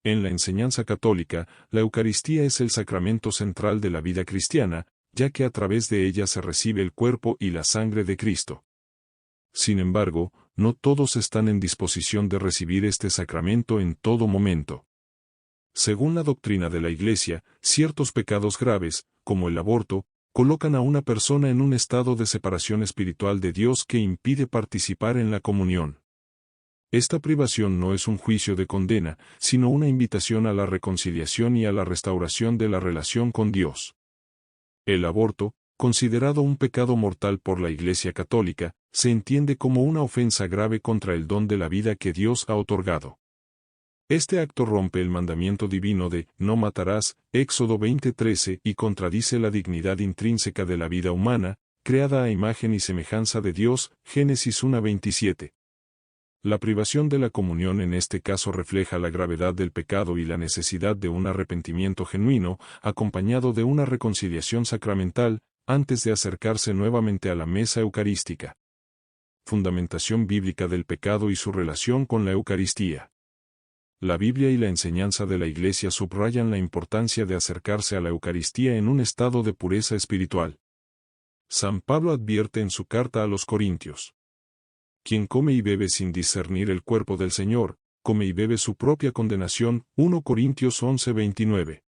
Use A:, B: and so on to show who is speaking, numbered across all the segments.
A: En la enseñanza católica, la Eucaristía es el sacramento central de la vida cristiana, ya que a través de ella se recibe el cuerpo y la sangre de Cristo. Sin embargo, no todos están en disposición de recibir este sacramento en todo momento. Según la doctrina de la Iglesia, ciertos pecados graves, como el aborto, colocan a una persona en un estado de separación espiritual de Dios que impide participar en la comunión. Esta privación no es un juicio de condena, sino una invitación a la reconciliación y a la restauración de la relación con Dios. El aborto, considerado un pecado mortal por la Iglesia Católica, se entiende como una ofensa grave contra el don de la vida que Dios ha otorgado. Este acto rompe el mandamiento divino de «no matarás», Éxodo 20:13, y contradice la dignidad intrínseca de la vida humana, creada a imagen y semejanza de Dios, Génesis 1:27. La privación de la comunión en este caso refleja la gravedad del pecado y la necesidad de un arrepentimiento genuino, acompañado de una reconciliación sacramental, antes de acercarse nuevamente a la mesa eucarística. Fundamentación bíblica del pecado y su relación con la Eucaristía. La Biblia y la enseñanza de la Iglesia subrayan la importancia de acercarse a la Eucaristía en un estado de pureza espiritual. San Pablo advierte en su carta a los Corintios: quien come y bebe sin discernir el cuerpo del Señor, come y bebe su propia condenación. 1 Corintios 11:29.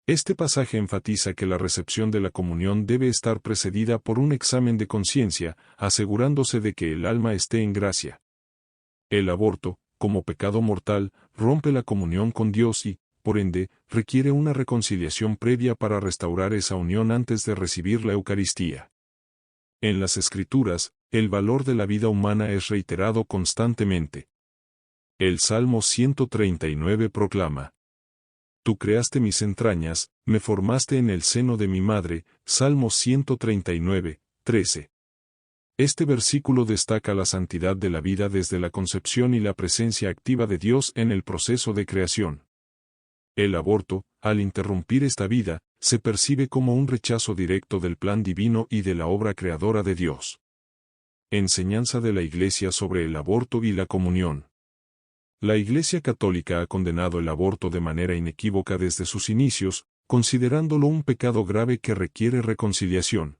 A: Este pasaje enfatiza que la recepción de la comunión debe estar precedida por un examen de conciencia, asegurándose de que el alma esté en gracia. El aborto, como pecado mortal, rompe la comunión con Dios y, por ende, requiere una reconciliación previa para restaurar esa unión antes de recibir la Eucaristía. En las Escrituras, el valor de la vida humana es reiterado constantemente. El Salmo 139 proclama: Tú creaste mis entrañas, me formaste en el seno de mi madre. Salmo 139:13. Este versículo destaca la santidad de la vida desde la concepción y la presencia activa de Dios en el proceso de creación. El aborto, al interrumpir esta vida, se percibe como un rechazo directo del plan divino y de la obra creadora de Dios. Enseñanza de la Iglesia sobre el aborto y la comunión. La Iglesia Católica ha condenado el aborto de manera inequívoca desde sus inicios, considerándolo un pecado grave que requiere reconciliación.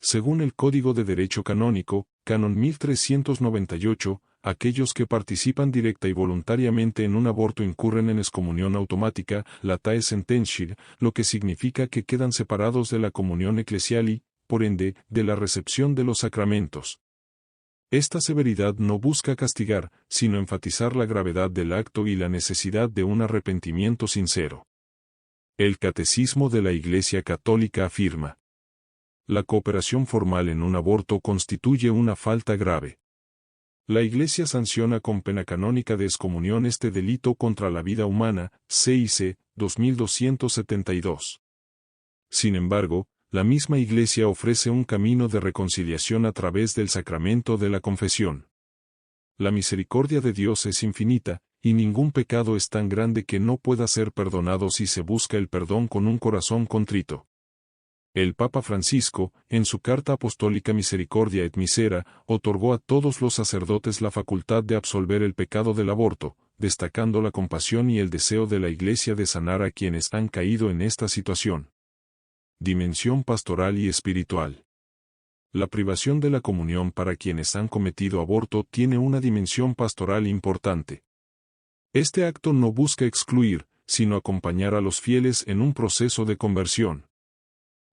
A: Según el Código de Derecho Canónico, Canon 1398, aquellos que participan directa y voluntariamente en un aborto incurren en excomunión automática, latae sententiae, lo que significa que quedan separados de la comunión eclesial y, por ende, de la recepción de los sacramentos. Esta severidad no busca castigar, sino enfatizar la gravedad del acto y la necesidad de un arrepentimiento sincero. El Catecismo de la Iglesia Católica afirma: la cooperación formal en un aborto constituye una falta grave. La Iglesia sanciona con pena canónica de excomunión este delito contra la vida humana, CIC 2272. Sin embargo, la misma Iglesia ofrece un camino de reconciliación a través del sacramento de la confesión. La misericordia de Dios es infinita, y ningún pecado es tan grande que no pueda ser perdonado si se busca el perdón con un corazón contrito. El Papa Francisco, en su carta apostólica Misericordia et Misera, otorgó a todos los sacerdotes la facultad de absolver el pecado del aborto, destacando la compasión y el deseo de la Iglesia de sanar a quienes han caído en esta situación. Dimensión pastoral y espiritual. La privación de la comunión para quienes han cometido aborto tiene una dimensión pastoral importante. Este acto no busca excluir, sino acompañar a los fieles en un proceso de conversión.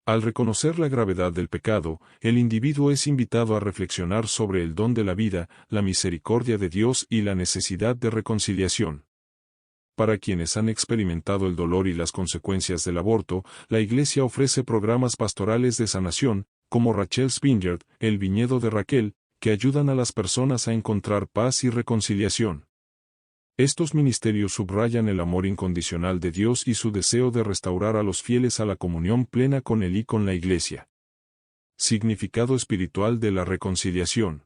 A: Al reconocer la gravedad del pecado, el individuo es invitado a reflexionar sobre el don de la vida, la misericordia de Dios y la necesidad de reconciliación. Para quienes han experimentado el dolor y las consecuencias del aborto, la Iglesia ofrece programas pastorales de sanación, como Rachel's Vineyard, el viñedo de Raquel, que ayudan a las personas a encontrar paz y reconciliación. Estos ministerios subrayan el amor incondicional de Dios y su deseo de restaurar a los fieles a la comunión plena con Él y con la Iglesia. Significado espiritual de la reconciliación.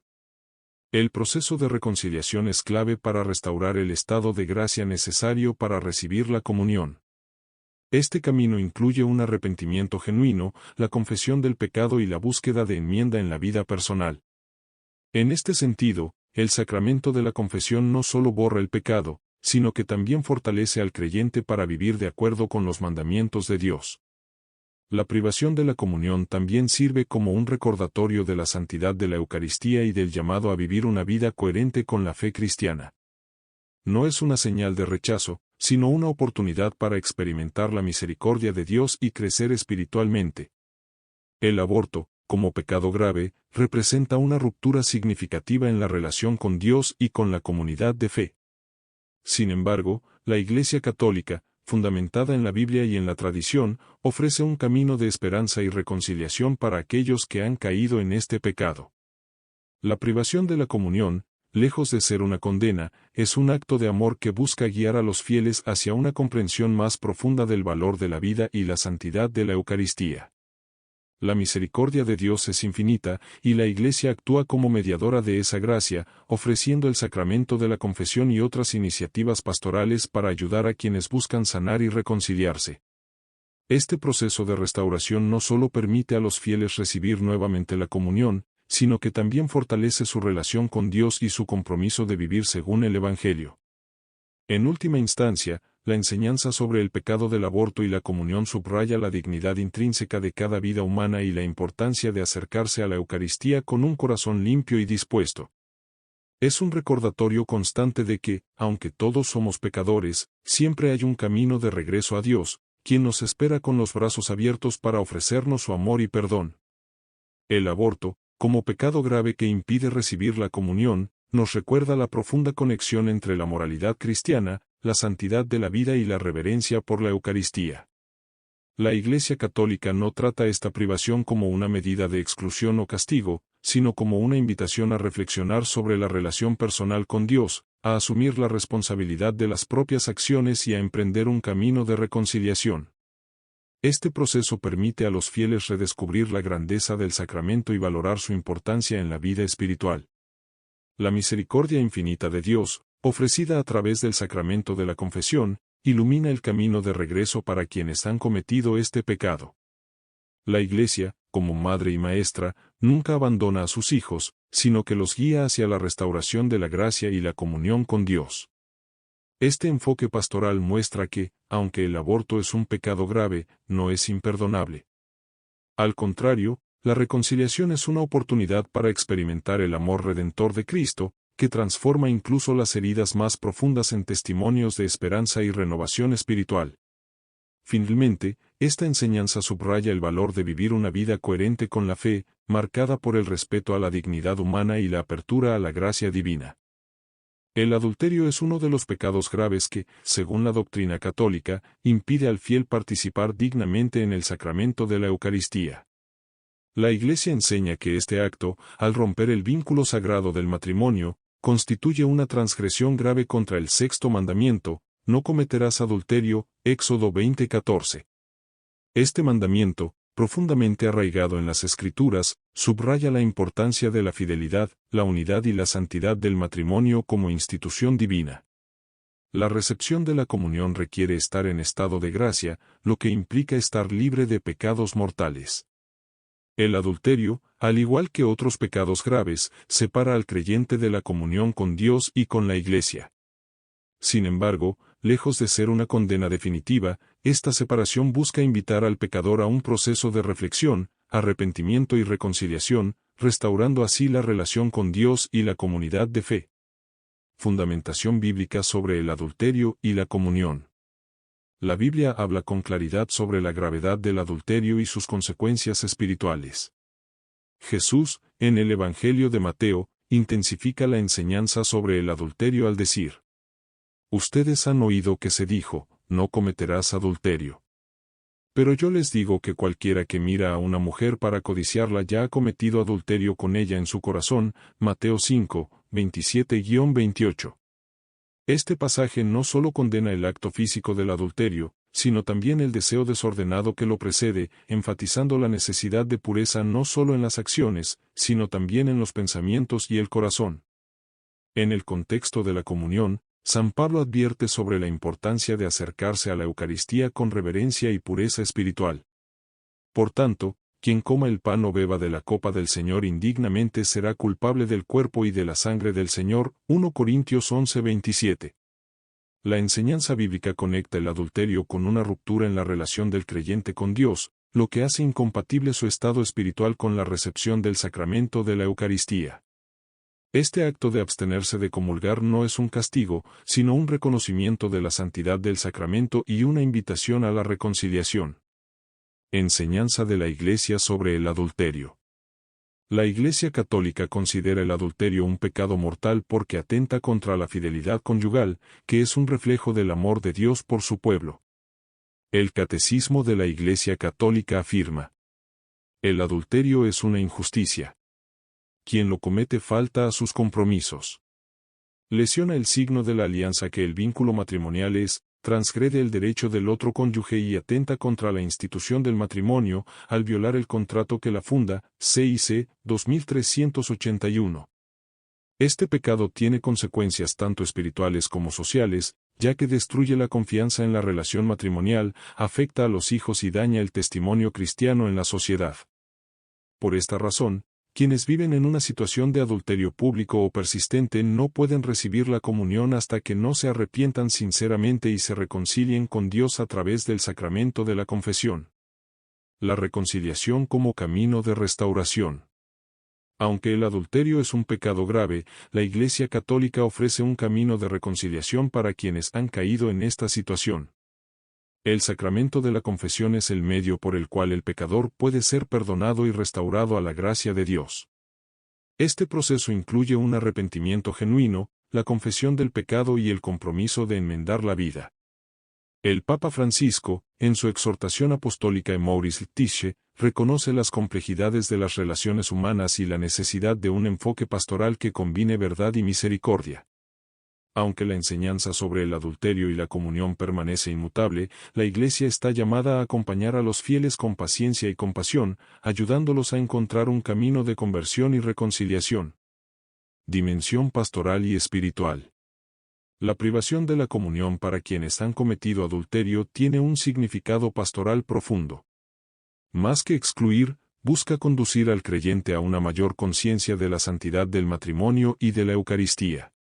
A: El proceso de reconciliación es clave para restaurar el estado de gracia necesario para recibir la comunión. Este camino incluye un arrepentimiento genuino, la confesión del pecado y la búsqueda de enmienda en la vida personal. En este sentido, el sacramento de la confesión no solo borra el pecado, sino que también fortalece al creyente para vivir de acuerdo con los mandamientos de Dios. La privación de la comunión también sirve como un recordatorio de la santidad de la Eucaristía y del llamado a vivir una vida coherente con la fe cristiana. No es una señal de rechazo, sino una oportunidad para experimentar la misericordia de Dios y crecer espiritualmente. El aborto, como pecado grave, representa una ruptura significativa en la relación con Dios y con la comunidad de fe. Sin embargo, la Iglesia Católica, fundamentada en la Biblia y en la tradición, ofrece un camino de esperanza y reconciliación para aquellos que han caído en este pecado. La privación de la comunión, lejos de ser una condena, es un acto de amor que busca guiar a los fieles hacia una comprensión más profunda del valor de la vida y la santidad de la Eucaristía. La misericordia de Dios es infinita, y la Iglesia actúa como mediadora de esa gracia, ofreciendo el sacramento de la confesión y otras iniciativas pastorales para ayudar a quienes buscan sanar y reconciliarse. Este proceso de restauración no solo permite a los fieles recibir nuevamente la comunión, sino que también fortalece su relación con Dios y su compromiso de vivir según el Evangelio. En última instancia, la enseñanza sobre el pecado del aborto y la comunión subraya la dignidad intrínseca de cada vida humana y la importancia de acercarse a la Eucaristía con un corazón limpio y dispuesto. Es un recordatorio constante de que, aunque todos somos pecadores, siempre hay un camino de regreso a Dios, quien nos espera con los brazos abiertos para ofrecernos su amor y perdón. El aborto, como pecado grave que impide recibir la comunión, nos recuerda la profunda conexión entre la moralidad cristiana, la santidad de la vida y la reverencia por la Eucaristía. La Iglesia Católica no trata esta privación como una medida de exclusión o castigo, sino como una invitación a reflexionar sobre la relación personal con Dios, a asumir la responsabilidad de las propias acciones y a emprender un camino de reconciliación. Este proceso permite a los fieles redescubrir la grandeza del sacramento y valorar su importancia en la vida espiritual. La misericordia infinita de Dios, ofrecida a través del sacramento de la confesión, ilumina el camino de regreso para quienes han cometido este pecado. La Iglesia, como madre y maestra, nunca abandona a sus hijos, sino que los guía hacia la restauración de la gracia y la comunión con Dios. Este enfoque pastoral muestra que, aunque el aborto es un pecado grave, no es imperdonable. Al contrario, la reconciliación es una oportunidad para experimentar el amor redentor de Cristo, que transforma incluso las heridas más profundas en testimonios de esperanza y renovación espiritual. Finalmente, esta enseñanza subraya el valor de vivir una vida coherente con la fe, marcada por el respeto a la dignidad humana y la apertura a la gracia divina. El adulterio es uno de los pecados graves que, según la doctrina católica, impide al fiel participar dignamente en el sacramento de la Eucaristía. La Iglesia enseña que este acto, al romper el vínculo sagrado del matrimonio, constituye una transgresión grave contra el sexto mandamiento: no cometerás adulterio, Éxodo 20:14. Este mandamiento, profundamente arraigado en las Escrituras, subraya la importancia de la fidelidad, la unidad y la santidad del matrimonio como institución divina. La recepción de la comunión requiere estar en estado de gracia, lo que implica estar libre de pecados mortales. El adulterio, al igual que otros pecados graves, separa al creyente de la comunión con Dios y con la Iglesia. Sin embargo, lejos de ser una condena definitiva, esta separación busca invitar al pecador a un proceso de reflexión, arrepentimiento y reconciliación, restaurando así la relación con Dios y la comunidad de fe. Fundamentación bíblica sobre el adulterio y la comunión. La Biblia habla con claridad sobre la gravedad del adulterio y sus consecuencias espirituales. Jesús, en el Evangelio de Mateo, intensifica la enseñanza sobre el adulterio al decir: ustedes han oído que se dijo, no cometerás adulterio. Pero yo les digo que cualquiera que mira a una mujer para codiciarla ya ha cometido adulterio con ella en su corazón. Mateo 5, 27-28. Este pasaje no solo condena el acto físico del adulterio, sino también el deseo desordenado que lo precede, enfatizando la necesidad de pureza no solo en las acciones, sino también en los pensamientos y el corazón. En el contexto de la comunión, San Pablo advierte sobre la importancia de acercarse a la Eucaristía con reverencia y pureza espiritual. Por tanto, quien coma el pan o beba de la copa del Señor indignamente será culpable del cuerpo y de la sangre del Señor. 1 Corintios 11:27. La enseñanza bíblica conecta el adulterio con una ruptura en la relación del creyente con Dios, lo que hace incompatible su estado espiritual con la recepción del sacramento de la Eucaristía. Este acto de abstenerse de comulgar no es un castigo, sino un reconocimiento de la santidad del sacramento y una invitación a la reconciliación. Enseñanza de la Iglesia sobre el adulterio. La Iglesia Católica considera el adulterio un pecado mortal porque atenta contra la fidelidad conyugal, que es un reflejo del amor de Dios por su pueblo. El Catecismo de la Iglesia Católica afirma: el adulterio es una injusticia. Quien lo comete falta a sus compromisos. Lesiona el signo de la alianza que el vínculo matrimonial es, transgrede el derecho del otro cónyuge y atenta contra la institución del matrimonio, al violar el contrato que la funda, CIC 2381. Este pecado tiene consecuencias tanto espirituales como sociales, ya que destruye la confianza en la relación matrimonial, afecta a los hijos y daña el testimonio cristiano en la sociedad. Por esta razón, quienes viven en una situación de adulterio público o persistente no pueden recibir la comunión hasta que no se arrepientan sinceramente y se reconcilien con Dios a través del sacramento de la confesión. La reconciliación como camino de restauración. Aunque el adulterio es un pecado grave, la Iglesia Católica ofrece un camino de reconciliación para quienes han caído en esta situación. El sacramento de la confesión es el medio por el cual el pecador puede ser perdonado y restaurado a la gracia de Dios. Este proceso incluye un arrepentimiento genuino, la confesión del pecado y el compromiso de enmendar la vida. El Papa Francisco, en su exhortación apostólica Amoris Laetitia, reconoce las complejidades de las relaciones humanas y la necesidad de un enfoque pastoral que combine verdad y misericordia. Aunque la enseñanza sobre el adulterio y la comunión permanece inmutable, la Iglesia está llamada a acompañar a los fieles con paciencia y compasión, ayudándolos a encontrar un camino de conversión y reconciliación. Dimensión pastoral y espiritual. La privación de la comunión para quienes han cometido adulterio tiene un significado pastoral profundo. Más que excluir, busca conducir al creyente a una mayor conciencia de la santidad del matrimonio y de la Eucaristía.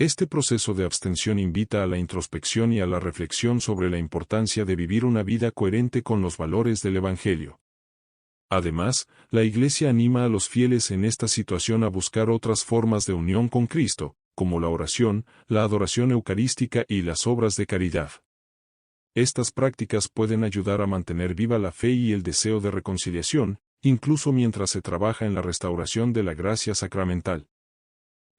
A: Este proceso de abstención invita a la introspección y a la reflexión sobre la importancia de vivir una vida coherente con los valores del Evangelio. Además, la Iglesia anima a los fieles en esta situación a buscar otras formas de unión con Cristo, como la oración, la adoración eucarística y las obras de caridad. Estas prácticas pueden ayudar a mantener viva la fe y el deseo de reconciliación, incluso mientras se trabaja en la restauración de la gracia sacramental.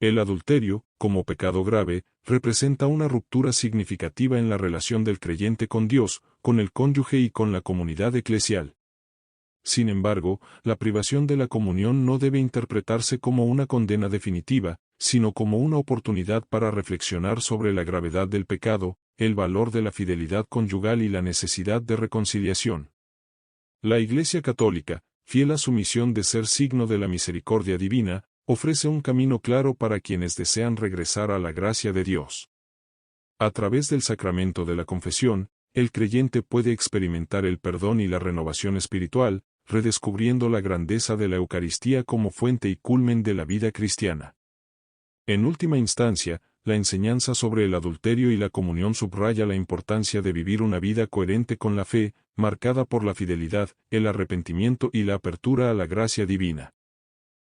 A: El adulterio, como pecado grave, representa una ruptura significativa en la relación del creyente con Dios, con el cónyuge y con la comunidad eclesial. Sin embargo, la privación de la comunión no debe interpretarse como una condena definitiva, sino como una oportunidad para reflexionar sobre la gravedad del pecado, el valor de la fidelidad conyugal y la necesidad de reconciliación. La Iglesia Católica, fiel a su misión de ser signo de la misericordia divina, ofrece un camino claro para quienes desean regresar a la gracia de Dios. A través del sacramento de la confesión, el creyente puede experimentar el perdón y la renovación espiritual, redescubriendo la grandeza de la Eucaristía como fuente y culmen de la vida cristiana. En última instancia, la enseñanza sobre el adulterio y la comunión subraya la importancia de vivir una vida coherente con la fe, marcada por la fidelidad, el arrepentimiento y la apertura a la gracia divina.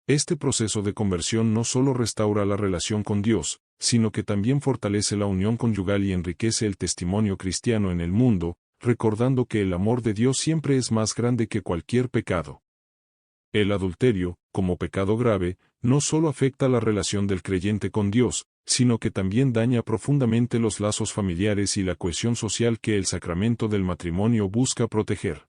A: Este proceso de conversión no solo restaura la relación con Dios, sino que también fortalece la unión conyugal y enriquece el testimonio cristiano en el mundo, recordando que el amor de Dios siempre es más grande que cualquier pecado. El adulterio, como pecado grave, no solo afecta la relación del creyente con Dios, sino que también daña profundamente los lazos familiares y la cohesión social que el sacramento del matrimonio busca proteger.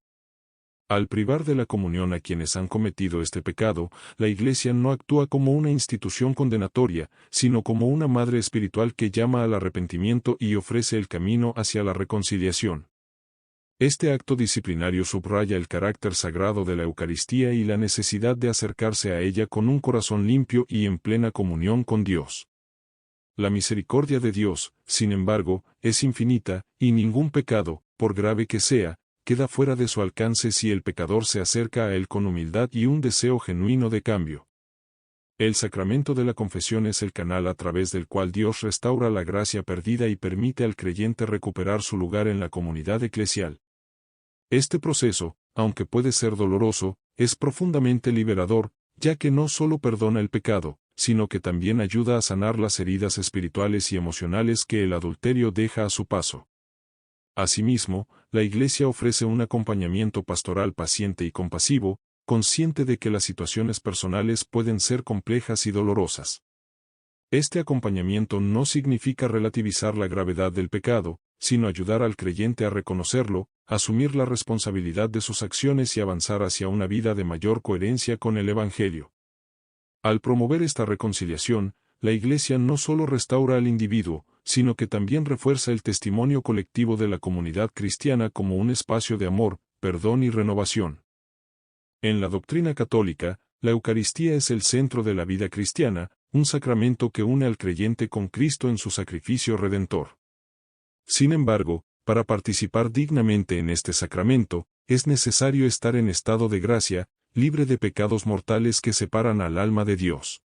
A: Al privar de la comunión a quienes han cometido este pecado, la Iglesia no actúa como una institución condenatoria, sino como una madre espiritual que llama al arrepentimiento y ofrece el camino hacia la reconciliación. Este acto disciplinario subraya el carácter sagrado de la Eucaristía y la necesidad de acercarse a ella con un corazón limpio y en plena comunión con Dios. La misericordia de Dios, sin embargo, es infinita, y ningún pecado, por grave que sea, queda fuera de su alcance si el pecador se acerca a él con humildad y un deseo genuino de cambio. El sacramento de la confesión es el canal a través del cual Dios restaura la gracia perdida y permite al creyente recuperar su lugar en la comunidad eclesial. Este proceso, aunque puede ser doloroso, es profundamente liberador, ya que no solo perdona el pecado, sino que también ayuda a sanar las heridas espirituales y emocionales que el adulterio deja a su paso. Asimismo, la Iglesia ofrece un acompañamiento pastoral paciente y compasivo, consciente de que las situaciones personales pueden ser complejas y dolorosas. Este acompañamiento no significa relativizar la gravedad del pecado, sino ayudar al creyente a reconocerlo, asumir la responsabilidad de sus acciones y avanzar hacia una vida de mayor coherencia con el Evangelio. Al promover esta reconciliación, la Iglesia no solo restaura al individuo, sino que también refuerza el testimonio colectivo de la comunidad cristiana como un espacio de amor, perdón y renovación. En la doctrina católica, la Eucaristía es el centro de la vida cristiana, un sacramento que une al creyente con Cristo en su sacrificio redentor. Sin embargo, para participar dignamente en este sacramento, es necesario estar en estado de gracia, libre de pecados mortales que separan al alma de Dios.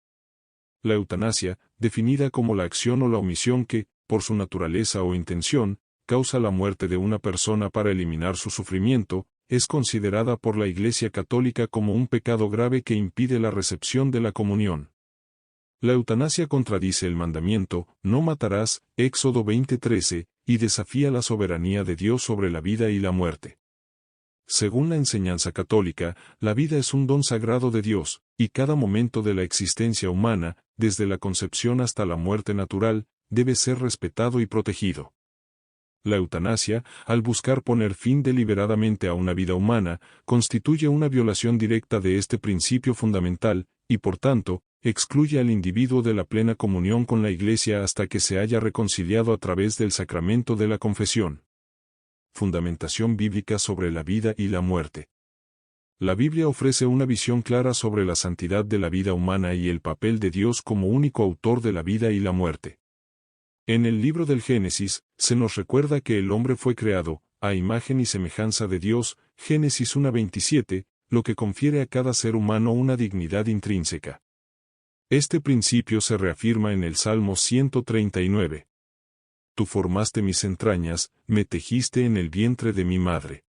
A: La eutanasia, definida como la acción o la omisión que, por su naturaleza o intención, causa la muerte de una persona para eliminar su sufrimiento, es considerada por la Iglesia Católica como un pecado grave que impide la recepción de la comunión. La eutanasia contradice el mandamiento, no matarás, Éxodo 20:13, y desafía la soberanía de Dios sobre la vida y la muerte. Según la enseñanza católica, la vida es un don sagrado de Dios, y cada momento de la existencia humana, desde la concepción hasta la muerte natural, debe ser respetado y protegido. La eutanasia, al buscar poner fin deliberadamente a una vida humana, constituye una violación directa de este principio fundamental, y por tanto, excluye al individuo de la plena comunión con la Iglesia hasta que se haya reconciliado a través del sacramento de la confesión. Fundamentación bíblica sobre la vida y la muerte. La Biblia ofrece una visión clara sobre la santidad de la vida humana y el papel de Dios como único autor de la vida y la muerte. En el libro del Génesis, se nos recuerda que el hombre fue creado, a imagen y semejanza de Dios, Génesis 1:27, lo que confiere a cada ser humano una dignidad intrínseca. Este principio se reafirma en el Salmo 139. Tú formaste mis entrañas, me tejiste en el vientre de mi madre.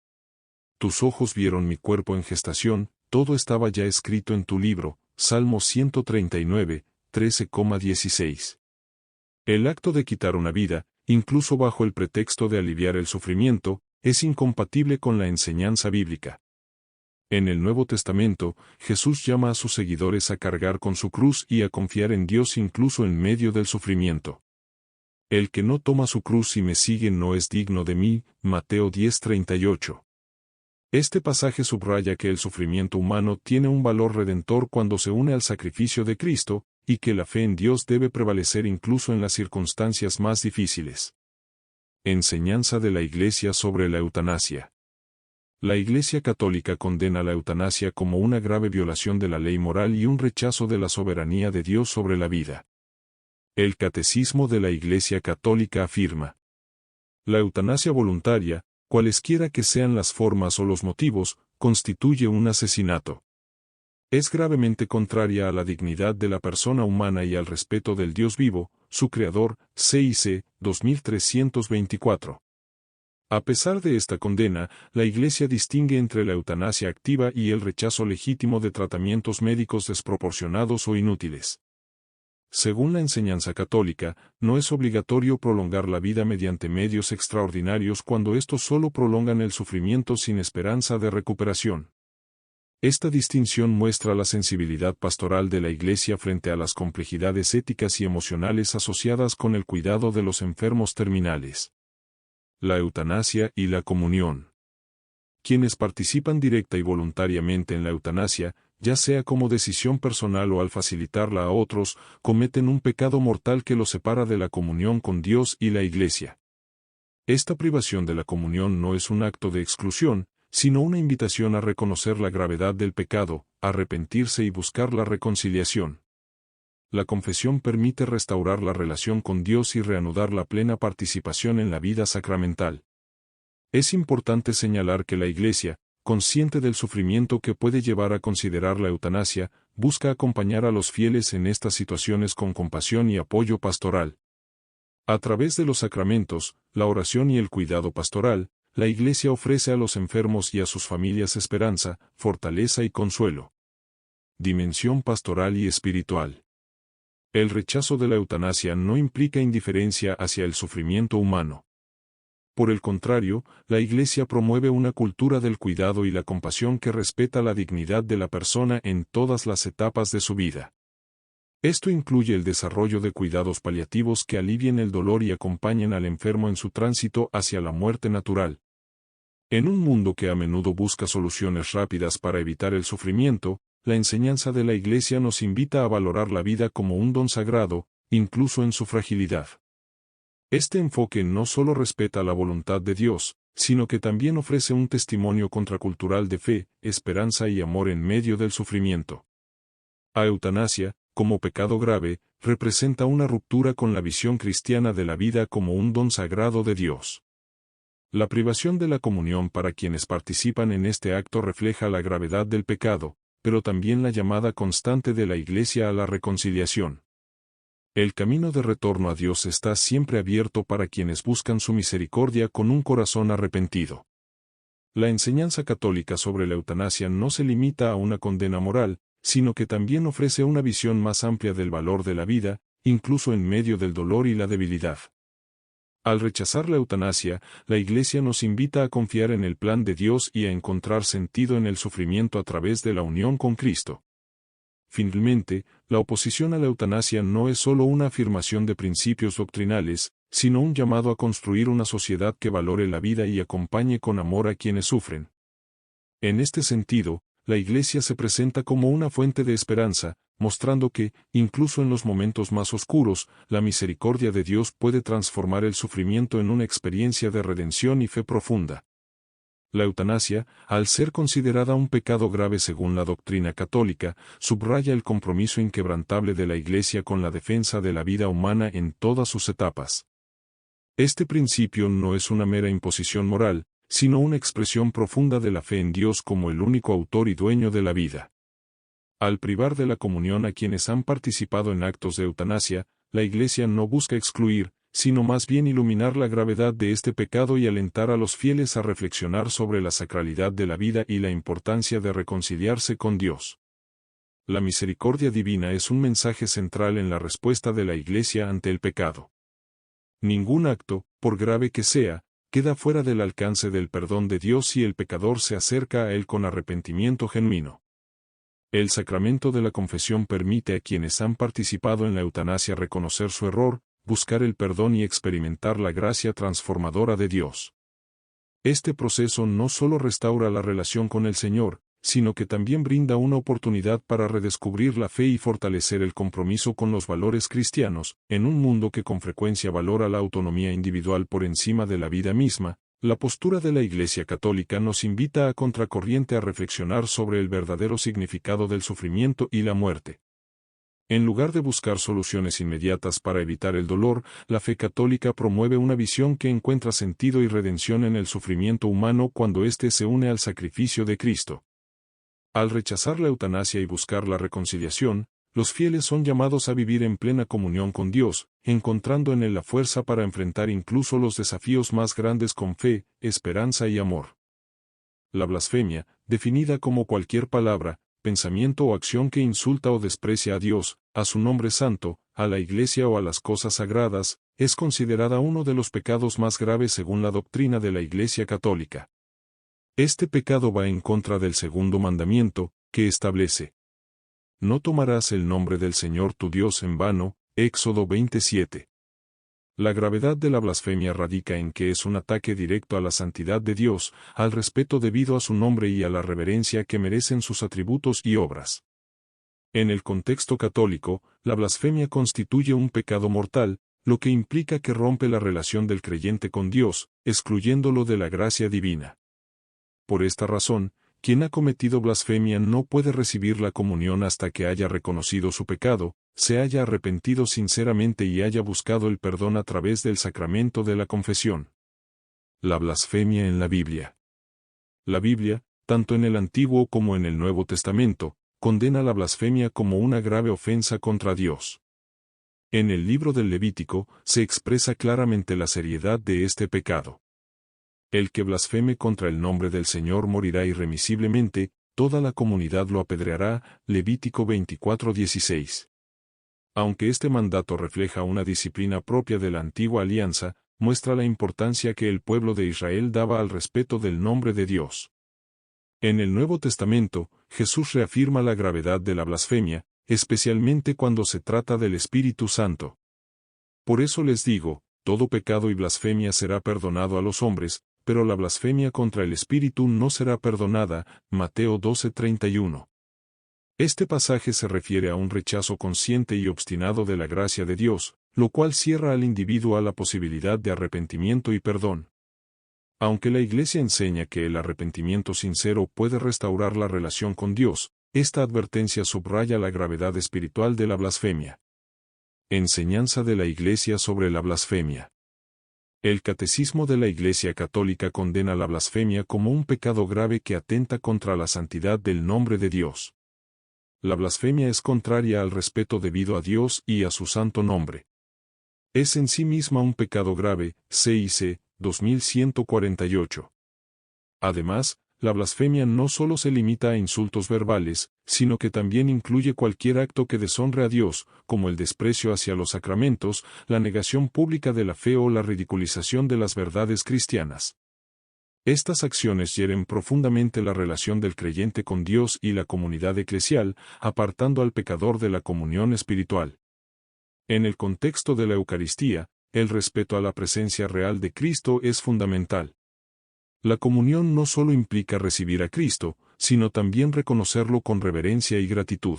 A: Tus ojos vieron mi cuerpo en gestación, todo estaba ya escrito en tu libro, Salmo 139, 13,16. El acto de quitar una vida, incluso bajo el pretexto de aliviar el sufrimiento, es incompatible con la enseñanza bíblica. En el Nuevo Testamento, Jesús llama a sus seguidores a cargar con su cruz y a confiar en Dios incluso en medio del sufrimiento. El que no toma su cruz y me sigue no es digno de mí, Mateo 10:38. Este pasaje subraya que el sufrimiento humano tiene un valor redentor cuando se une al sacrificio de Cristo, y que la fe en Dios debe prevalecer incluso en las circunstancias más difíciles. Enseñanza de la Iglesia sobre la eutanasia. La Iglesia Católica condena la eutanasia como una grave violación de la ley moral y un rechazo de la soberanía de Dios sobre la vida. El Catecismo de la Iglesia Católica afirma: la eutanasia voluntaria, cualesquiera que sean las formas o los motivos, constituye un asesinato. Es gravemente contraria a la dignidad de la persona humana y al respeto del Dios vivo, su Creador, CIC, 2324. A pesar de esta condena, la Iglesia distingue entre la eutanasia activa y el rechazo legítimo de tratamientos médicos desproporcionados o inútiles. Según la enseñanza católica, no es obligatorio prolongar la vida mediante medios extraordinarios cuando estos solo prolongan el sufrimiento sin esperanza de recuperación. Esta distinción muestra la sensibilidad pastoral de la Iglesia frente a las complejidades éticas y emocionales asociadas con el cuidado de los enfermos terminales. La eutanasia y la comunión. Quienes participan directa y voluntariamente en la eutanasia, ya sea como decisión personal o al facilitarla a otros, cometen un pecado mortal que los separa de la comunión con Dios y la Iglesia. Esta privación de la comunión no es un acto de exclusión, sino una invitación a reconocer la gravedad del pecado, arrepentirse y buscar la reconciliación. La confesión permite restaurar la relación con Dios y reanudar la plena participación en la vida sacramental. Es importante señalar que la Iglesia, consciente del sufrimiento que puede llevar a considerar la eutanasia, busca acompañar a los fieles en estas situaciones con compasión y apoyo pastoral. A través de los sacramentos, la oración y el cuidado pastoral, la Iglesia ofrece a los enfermos y a sus familias esperanza, fortaleza y consuelo. Dimensión pastoral y espiritual. El rechazo de la eutanasia no implica indiferencia hacia el sufrimiento humano. Por el contrario, la Iglesia promueve una cultura del cuidado y la compasión que respeta la dignidad de la persona en todas las etapas de su vida. Esto incluye el desarrollo de cuidados paliativos que alivien el dolor y acompañen al enfermo en su tránsito hacia la muerte natural. En un mundo que a menudo busca soluciones rápidas para evitar el sufrimiento, la enseñanza de la Iglesia nos invita a valorar la vida como un don sagrado, incluso en su fragilidad. Este enfoque no solo respeta la voluntad de Dios, sino que también ofrece un testimonio contracultural de fe, esperanza y amor en medio del sufrimiento. La eutanasia, como pecado grave, representa una ruptura con la visión cristiana de la vida como un don sagrado de Dios. La privación de la comunión para quienes participan en este acto refleja la gravedad del pecado, pero también la llamada constante de la Iglesia a la reconciliación. El camino de retorno a Dios está siempre abierto para quienes buscan su misericordia con un corazón arrepentido. La enseñanza católica sobre la eutanasia no se limita a una condena moral, sino que también ofrece una visión más amplia del valor de la vida, incluso en medio del dolor y la debilidad. Al rechazar la eutanasia, la Iglesia nos invita a confiar en el plan de Dios y a encontrar sentido en el sufrimiento a través de la unión con Cristo. Finalmente, la oposición a la eutanasia no es solo una afirmación de principios doctrinales, sino un llamado a construir una sociedad que valore la vida y acompañe con amor a quienes sufren. En este sentido, la Iglesia se presenta como una fuente de esperanza, mostrando que, incluso en los momentos más oscuros, la misericordia de Dios puede transformar el sufrimiento en una experiencia de redención y fe profunda. La eutanasia, al ser considerada un pecado grave según la doctrina católica, subraya el compromiso inquebrantable de la Iglesia con la defensa de la vida humana en todas sus etapas. Este principio no es una mera imposición moral, sino una expresión profunda de la fe en Dios como el único autor y dueño de la vida. Al privar de la comunión a quienes han participado en actos de eutanasia, la Iglesia no busca excluir, sino más bien iluminar la gravedad de este pecado y alentar a los fieles a reflexionar sobre la sacralidad de la vida y la importancia de reconciliarse con Dios. La misericordia divina es un mensaje central en la respuesta de la Iglesia ante el pecado. Ningún acto, por grave que sea, queda fuera del alcance del perdón de Dios si el pecador se acerca a Él con arrepentimiento genuino. El sacramento de la confesión permite a quienes han participado en la eutanasia reconocer su error, buscar el perdón y experimentar la gracia transformadora de Dios. Este proceso no solo restaura la relación con el Señor, sino que también brinda una oportunidad para redescubrir la fe y fortalecer el compromiso con los valores cristianos. En un mundo que con frecuencia valora la autonomía individual por encima de la vida misma, la postura de la Iglesia Católica nos invita a contracorriente a reflexionar sobre el verdadero significado del sufrimiento y la muerte. En lugar de buscar soluciones inmediatas para evitar el dolor, la fe católica promueve una visión que encuentra sentido y redención en el sufrimiento humano cuando éste se une al sacrificio de Cristo. Al rechazar la eutanasia y buscar la reconciliación, los fieles son llamados a vivir en plena comunión con Dios, encontrando en Él la fuerza para enfrentar incluso los desafíos más grandes con fe, esperanza y amor. La blasfemia, definida como cualquier palabra, pensamiento o acción que insulta o desprecia a Dios, a su nombre santo, a la Iglesia o a las cosas sagradas, es considerada uno de los pecados más graves según la doctrina de la Iglesia Católica. Este pecado va en contra del segundo mandamiento, que establece: no tomarás el nombre del Señor tu Dios en vano, Éxodo 27. La gravedad de la blasfemia radica en que es un ataque directo a la santidad de Dios, al respeto debido a su nombre y a la reverencia que merecen sus atributos y obras. En el contexto católico, la blasfemia constituye un pecado mortal, lo que implica que rompe la relación del creyente con Dios, excluyéndolo de la gracia divina. Por esta razón, quien ha cometido blasfemia no puede recibir la comunión hasta que haya reconocido su pecado, se haya arrepentido sinceramente y haya buscado el perdón a través del sacramento de la confesión. La blasfemia en la Biblia. La Biblia, tanto en el Antiguo como en el Nuevo Testamento, condena la blasfemia como una grave ofensa contra Dios. En el libro del Levítico se expresa claramente la seriedad de este pecado. El que blasfeme contra el nombre del Señor morirá irremisiblemente, toda la comunidad lo apedreará. Levítico 24:16. Aunque este mandato refleja una disciplina propia de la antigua alianza, muestra la importancia que el pueblo de Israel daba al respeto del nombre de Dios. En el Nuevo Testamento, Jesús reafirma la gravedad de la blasfemia, especialmente cuando se trata del Espíritu Santo. Por eso les digo, todo pecado y blasfemia será perdonado a los hombres, pero la blasfemia contra el Espíritu no será perdonada. Mateo 12:31. Este pasaje se refiere a un rechazo consciente y obstinado de la gracia de Dios, lo cual cierra al individuo a la posibilidad de arrepentimiento y perdón. Aunque la Iglesia enseña que el arrepentimiento sincero puede restaurar la relación con Dios, esta advertencia subraya la gravedad espiritual de la blasfemia. Enseñanza de la Iglesia sobre la blasfemia. El Catecismo de la Iglesia Católica condena la blasfemia como un pecado grave que atenta contra la santidad del nombre de Dios. La blasfemia es contraria al respeto debido a Dios y a su santo nombre. Es en sí misma un pecado grave. CIC 2148. Además, la blasfemia no solo se limita a insultos verbales, sino que también incluye cualquier acto que deshonre a Dios, como el desprecio hacia los sacramentos, la negación pública de la fe o la ridiculización de las verdades cristianas. Estas acciones hieren profundamente la relación del creyente con Dios y la comunidad eclesial, apartando al pecador de la comunión espiritual. En el contexto de la Eucaristía, el respeto a la presencia real de Cristo es fundamental. La comunión no solo implica recibir a Cristo, sino también reconocerlo con reverencia y gratitud.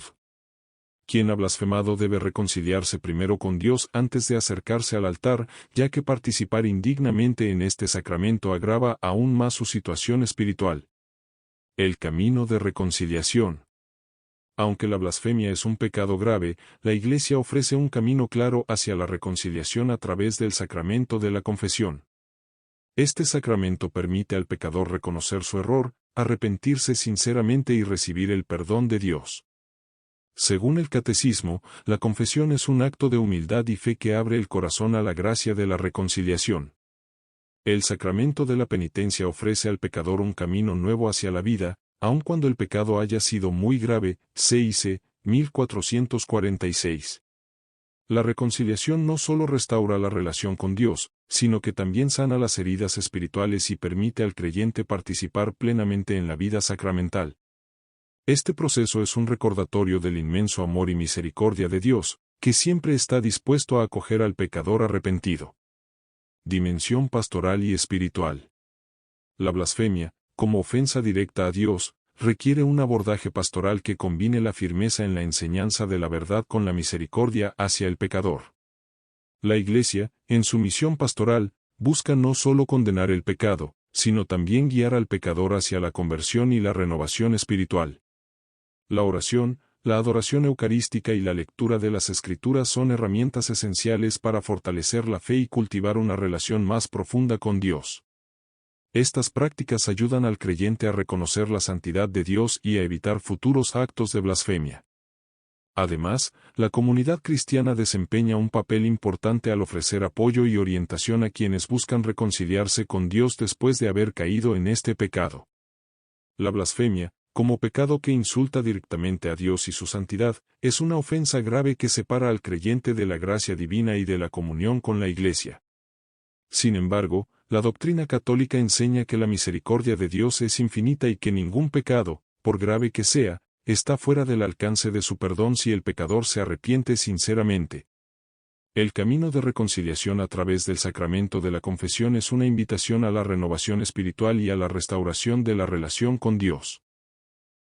A: Quien ha blasfemado debe reconciliarse primero con Dios antes de acercarse al altar, ya que participar indignamente en este sacramento agrava aún más su situación espiritual. El camino de reconciliación. Aunque la blasfemia es un pecado grave, la Iglesia ofrece un camino claro hacia la reconciliación a través del sacramento de la confesión. Este sacramento permite al pecador reconocer su error, arrepentirse sinceramente y recibir el perdón de Dios. Según el Catecismo, la confesión es un acto de humildad y fe que abre el corazón a la gracia de la reconciliación. El sacramento de la penitencia ofrece al pecador un camino nuevo hacia la vida, aun cuando el pecado haya sido muy grave. CIC 1446. La reconciliación no solo restaura la relación con Dios, sino que también sana las heridas espirituales y permite al creyente participar plenamente en la vida sacramental. Este proceso es un recordatorio del inmenso amor y misericordia de Dios, que siempre está dispuesto a acoger al pecador arrepentido. Dimensión pastoral y espiritual. La blasfemia, como ofensa directa a Dios, requiere un abordaje pastoral que combine la firmeza en la enseñanza de la verdad con la misericordia hacia el pecador. La Iglesia, en su misión pastoral, busca no solo condenar el pecado, sino también guiar al pecador hacia la conversión y la renovación espiritual. La oración, la adoración eucarística y la lectura de las Escrituras son herramientas esenciales para fortalecer la fe y cultivar una relación más profunda con Dios. Estas prácticas ayudan al creyente a reconocer la santidad de Dios y a evitar futuros actos de blasfemia. Además, la comunidad cristiana desempeña un papel importante al ofrecer apoyo y orientación a quienes buscan reconciliarse con Dios después de haber caído en este pecado. La blasfemia, como pecado que insulta directamente a Dios y su santidad, es una ofensa grave que separa al creyente de la gracia divina y de la comunión con la Iglesia. Sin embargo, la doctrina católica enseña que la misericordia de Dios es infinita y que ningún pecado, por grave que sea, está fuera del alcance de su perdón si el pecador se arrepiente sinceramente. El camino de reconciliación a través del sacramento de la confesión es una invitación a la renovación espiritual y a la restauración de la relación con Dios.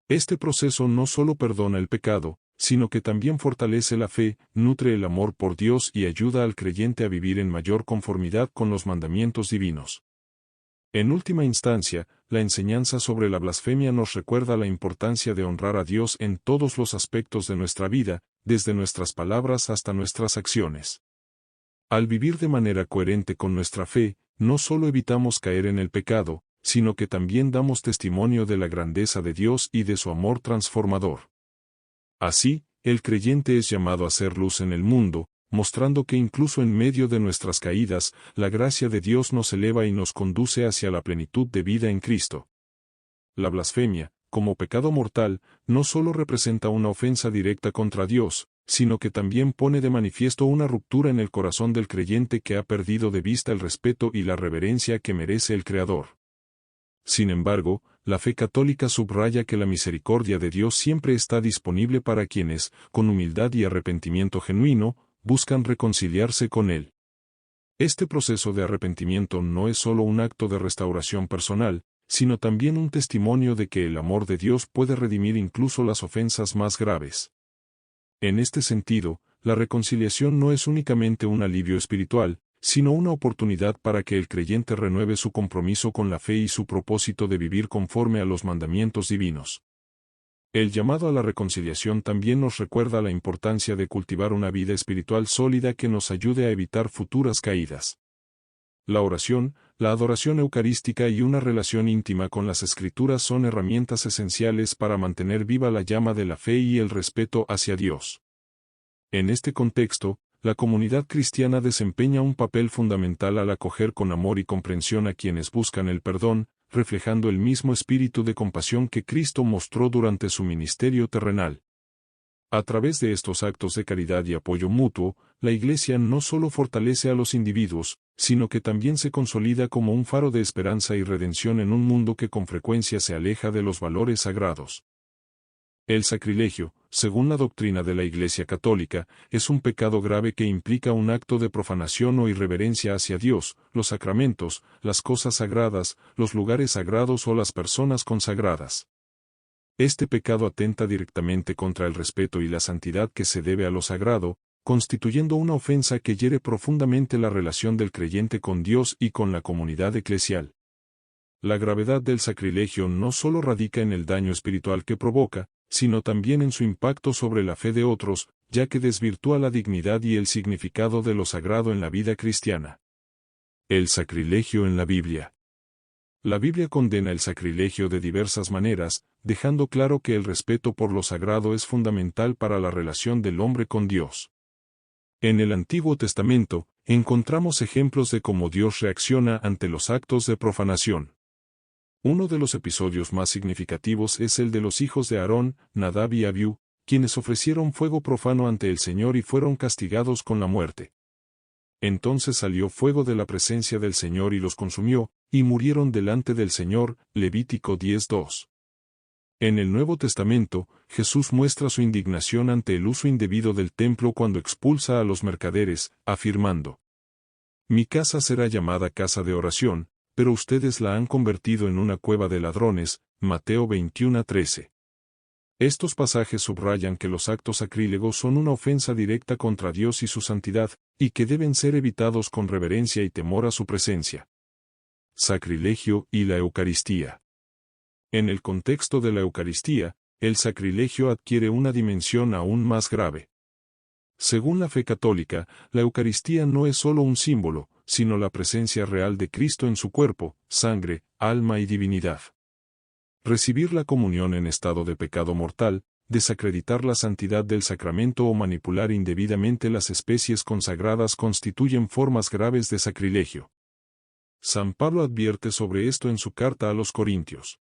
A: Este proceso no solo perdona el pecado, sino que también fortalece la fe, nutre el amor por Dios y ayuda al creyente a vivir en mayor conformidad con los mandamientos divinos. En última instancia, la enseñanza sobre la blasfemia nos recuerda la importancia de honrar a Dios en todos los aspectos de nuestra vida, desde nuestras palabras hasta nuestras acciones. Al vivir de manera coherente con nuestra fe, no solo evitamos caer en el pecado, sino que también damos testimonio de la grandeza de Dios y de su amor transformador. Así, el creyente es llamado a ser luz en el mundo, mostrando que incluso en medio de nuestras caídas, la gracia de Dios nos eleva y nos conduce hacia la plenitud de vida en Cristo. La blasfemia, como pecado mortal, no solo representa una ofensa directa contra Dios, sino que también pone de manifiesto una ruptura en el corazón del creyente que ha perdido de vista el respeto y la reverencia que merece el Creador. Sin embargo, la fe católica subraya que la misericordia de Dios siempre está disponible para quienes, con humildad y arrepentimiento genuino, buscan reconciliarse con Él. Este proceso de arrepentimiento no es solo un acto de restauración personal, sino también un testimonio de que el amor de Dios puede redimir incluso las ofensas más graves. En este sentido, la reconciliación no es únicamente un alivio espiritual, sino una oportunidad para que el creyente renueve su compromiso con la fe y su propósito de vivir conforme a los mandamientos divinos. El llamado a la reconciliación también nos recuerda la importancia de cultivar una vida espiritual sólida que nos ayude a evitar futuras caídas. La oración, la adoración eucarística y una relación íntima con las Escrituras son herramientas esenciales para mantener viva la llama de la fe y el respeto hacia Dios. En este contexto, la comunidad cristiana desempeña un papel fundamental al acoger con amor y comprensión a quienes buscan el perdón, reflejando el mismo espíritu de compasión que Cristo mostró durante su ministerio terrenal. A través de estos actos de caridad y apoyo mutuo, la Iglesia no solo fortalece a los individuos, sino que también se consolida como un faro de esperanza y redención en un mundo que con frecuencia se aleja de los valores sagrados. El sacrilegio, según la doctrina de la Iglesia Católica, es un pecado grave que implica un acto de profanación o irreverencia hacia Dios, los sacramentos, las cosas sagradas, los lugares sagrados o las personas consagradas. Este pecado atenta directamente contra el respeto y la santidad que se debe a lo sagrado, constituyendo una ofensa que hiere profundamente la relación del creyente con Dios y con la comunidad eclesial. La gravedad del sacrilegio no solo radica en el daño espiritual que provoca, sino también en su impacto sobre la fe de otros, ya que desvirtúa la dignidad y el significado de lo sagrado en la vida cristiana. El sacrilegio en la Biblia. La Biblia condena el sacrilegio de diversas maneras, dejando claro que el respeto por lo sagrado es fundamental para la relación del hombre con Dios. En el Antiguo Testamento, encontramos ejemplos de cómo Dios reacciona ante los actos de profanación. Uno de los episodios más significativos es el de los hijos de Aarón, Nadab y Abiú, quienes ofrecieron fuego profano ante el Señor y fueron castigados con la muerte. Entonces salió fuego de la presencia del Señor y los consumió, y murieron delante del Señor. Levítico 10:2. En el Nuevo Testamento, Jesús muestra su indignación ante el uso indebido del templo cuando expulsa a los mercaderes, afirmando: Mi casa será llamada casa de oración, pero ustedes la han convertido en una cueva de ladrones. Mateo 21:13. Estos pasajes subrayan que los actos sacrílegos son una ofensa directa contra Dios y su santidad, y que deben ser evitados con reverencia y temor a su presencia. Sacrilegio y la Eucaristía. En el contexto de la Eucaristía, el sacrilegio adquiere una dimensión aún más grave. Según la fe católica, la Eucaristía no es solo un símbolo, sino la presencia real de Cristo en su cuerpo, sangre, alma y divinidad. Recibir la comunión en estado de pecado mortal, desacreditar la santidad del sacramento o manipular indebidamente las especies consagradas constituyen formas graves de sacrilegio. San Pablo advierte sobre esto en su carta a los Corintios.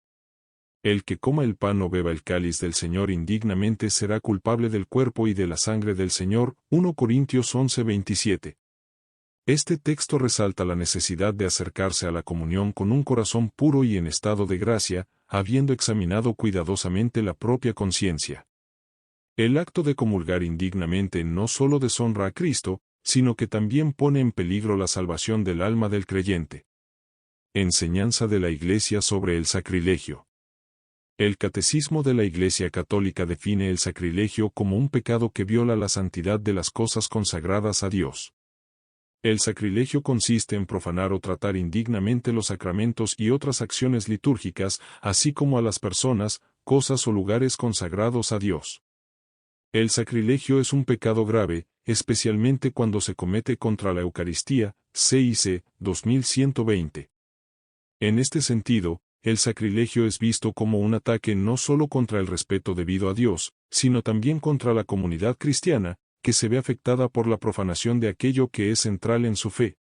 A: El que coma el pan o beba el cáliz del Señor indignamente será culpable del cuerpo y de la sangre del Señor. 1 Corintios 11:27. Este texto resalta la necesidad de acercarse a la comunión con un corazón puro y en estado de gracia, habiendo examinado cuidadosamente la propia conciencia. El acto de comulgar indignamente no solo deshonra a Cristo, sino que también pone en peligro la salvación del alma del creyente. Enseñanza de la Iglesia sobre el sacrilegio. El Catecismo de la Iglesia Católica define el sacrilegio como un pecado que viola la santidad de las cosas consagradas a Dios. El sacrilegio consiste en profanar o tratar indignamente los sacramentos y otras acciones litúrgicas, así como a las personas, cosas o lugares consagrados a Dios. El sacrilegio es un pecado grave, especialmente cuando se comete contra la Eucaristía. CIC 2120. En este sentido, el sacrilegio es visto como un ataque no solo contra el respeto debido a Dios, sino también contra la comunidad cristiana, que se ve afectada por la profanación de aquello que es central en su fe.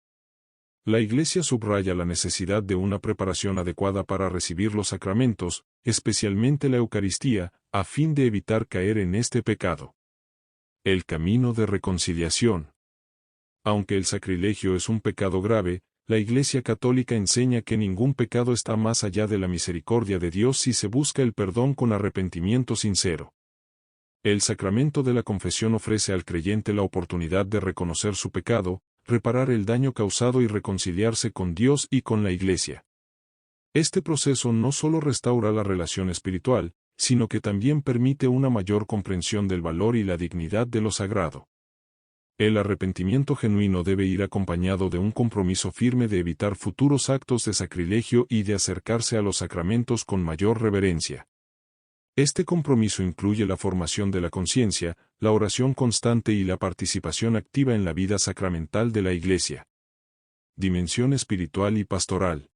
A: La Iglesia subraya la necesidad de una preparación adecuada para recibir los sacramentos, especialmente la Eucaristía, a fin de evitar caer en este pecado. El camino de reconciliación. Aunque el sacrilegio es un pecado grave, la Iglesia Católica enseña que ningún pecado está más allá de la misericordia de Dios si se busca el perdón con arrepentimiento sincero. El sacramento de la confesión ofrece al creyente la oportunidad de reconocer su pecado, reparar el daño causado y reconciliarse con Dios y con la Iglesia. Este proceso no solo restaura la relación espiritual, sino que también permite una mayor comprensión del valor y la dignidad de lo sagrado. El arrepentimiento genuino debe ir acompañado de un compromiso firme de evitar futuros actos de sacrilegio y de acercarse a los sacramentos con mayor reverencia. Este compromiso incluye la formación de la conciencia, la oración constante y la participación activa en la vida sacramental de la Iglesia. Dimensión espiritual y pastoral.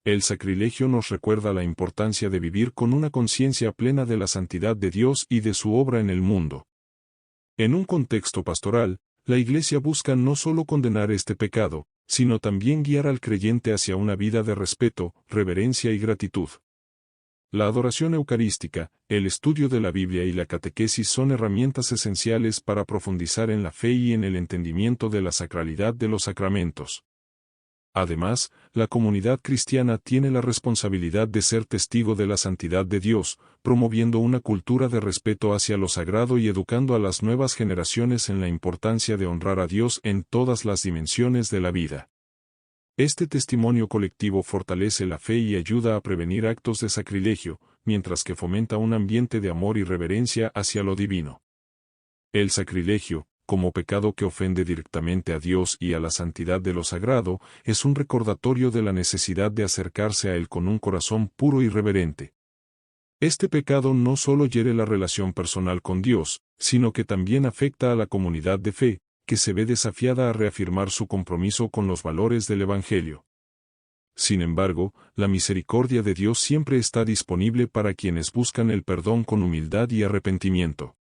A: El sacrilegio nos recuerda la importancia de vivir con una conciencia plena de la santidad de Dios y de su obra en el mundo. En un contexto pastoral, la Iglesia busca no solo condenar este pecado, sino también guiar al creyente hacia una vida de respeto, reverencia y gratitud. La adoración eucarística, el estudio de la Biblia y la catequesis son herramientas esenciales para profundizar en la fe y en el entendimiento de la sacralidad de los sacramentos. Además, la comunidad cristiana tiene la responsabilidad de ser testigo de la santidad de Dios, promoviendo una cultura de respeto hacia lo sagrado y educando a las nuevas generaciones en la importancia de honrar a Dios en todas las dimensiones de la vida. Este testimonio colectivo fortalece la fe y ayuda a prevenir actos de sacrilegio, mientras que fomenta un ambiente de amor y reverencia hacia lo divino. El sacrilegio, como pecado que ofende directamente a Dios y a la santidad de lo sagrado, es un recordatorio de la necesidad de acercarse a Él con un corazón puro y reverente. Este pecado no solo hiere la relación personal con Dios, sino que también afecta a la comunidad de fe, que se ve desafiada a reafirmar su compromiso con los valores del Evangelio. Sin embargo, la misericordia de Dios siempre está disponible para quienes buscan el perdón con humildad y arrepentimiento.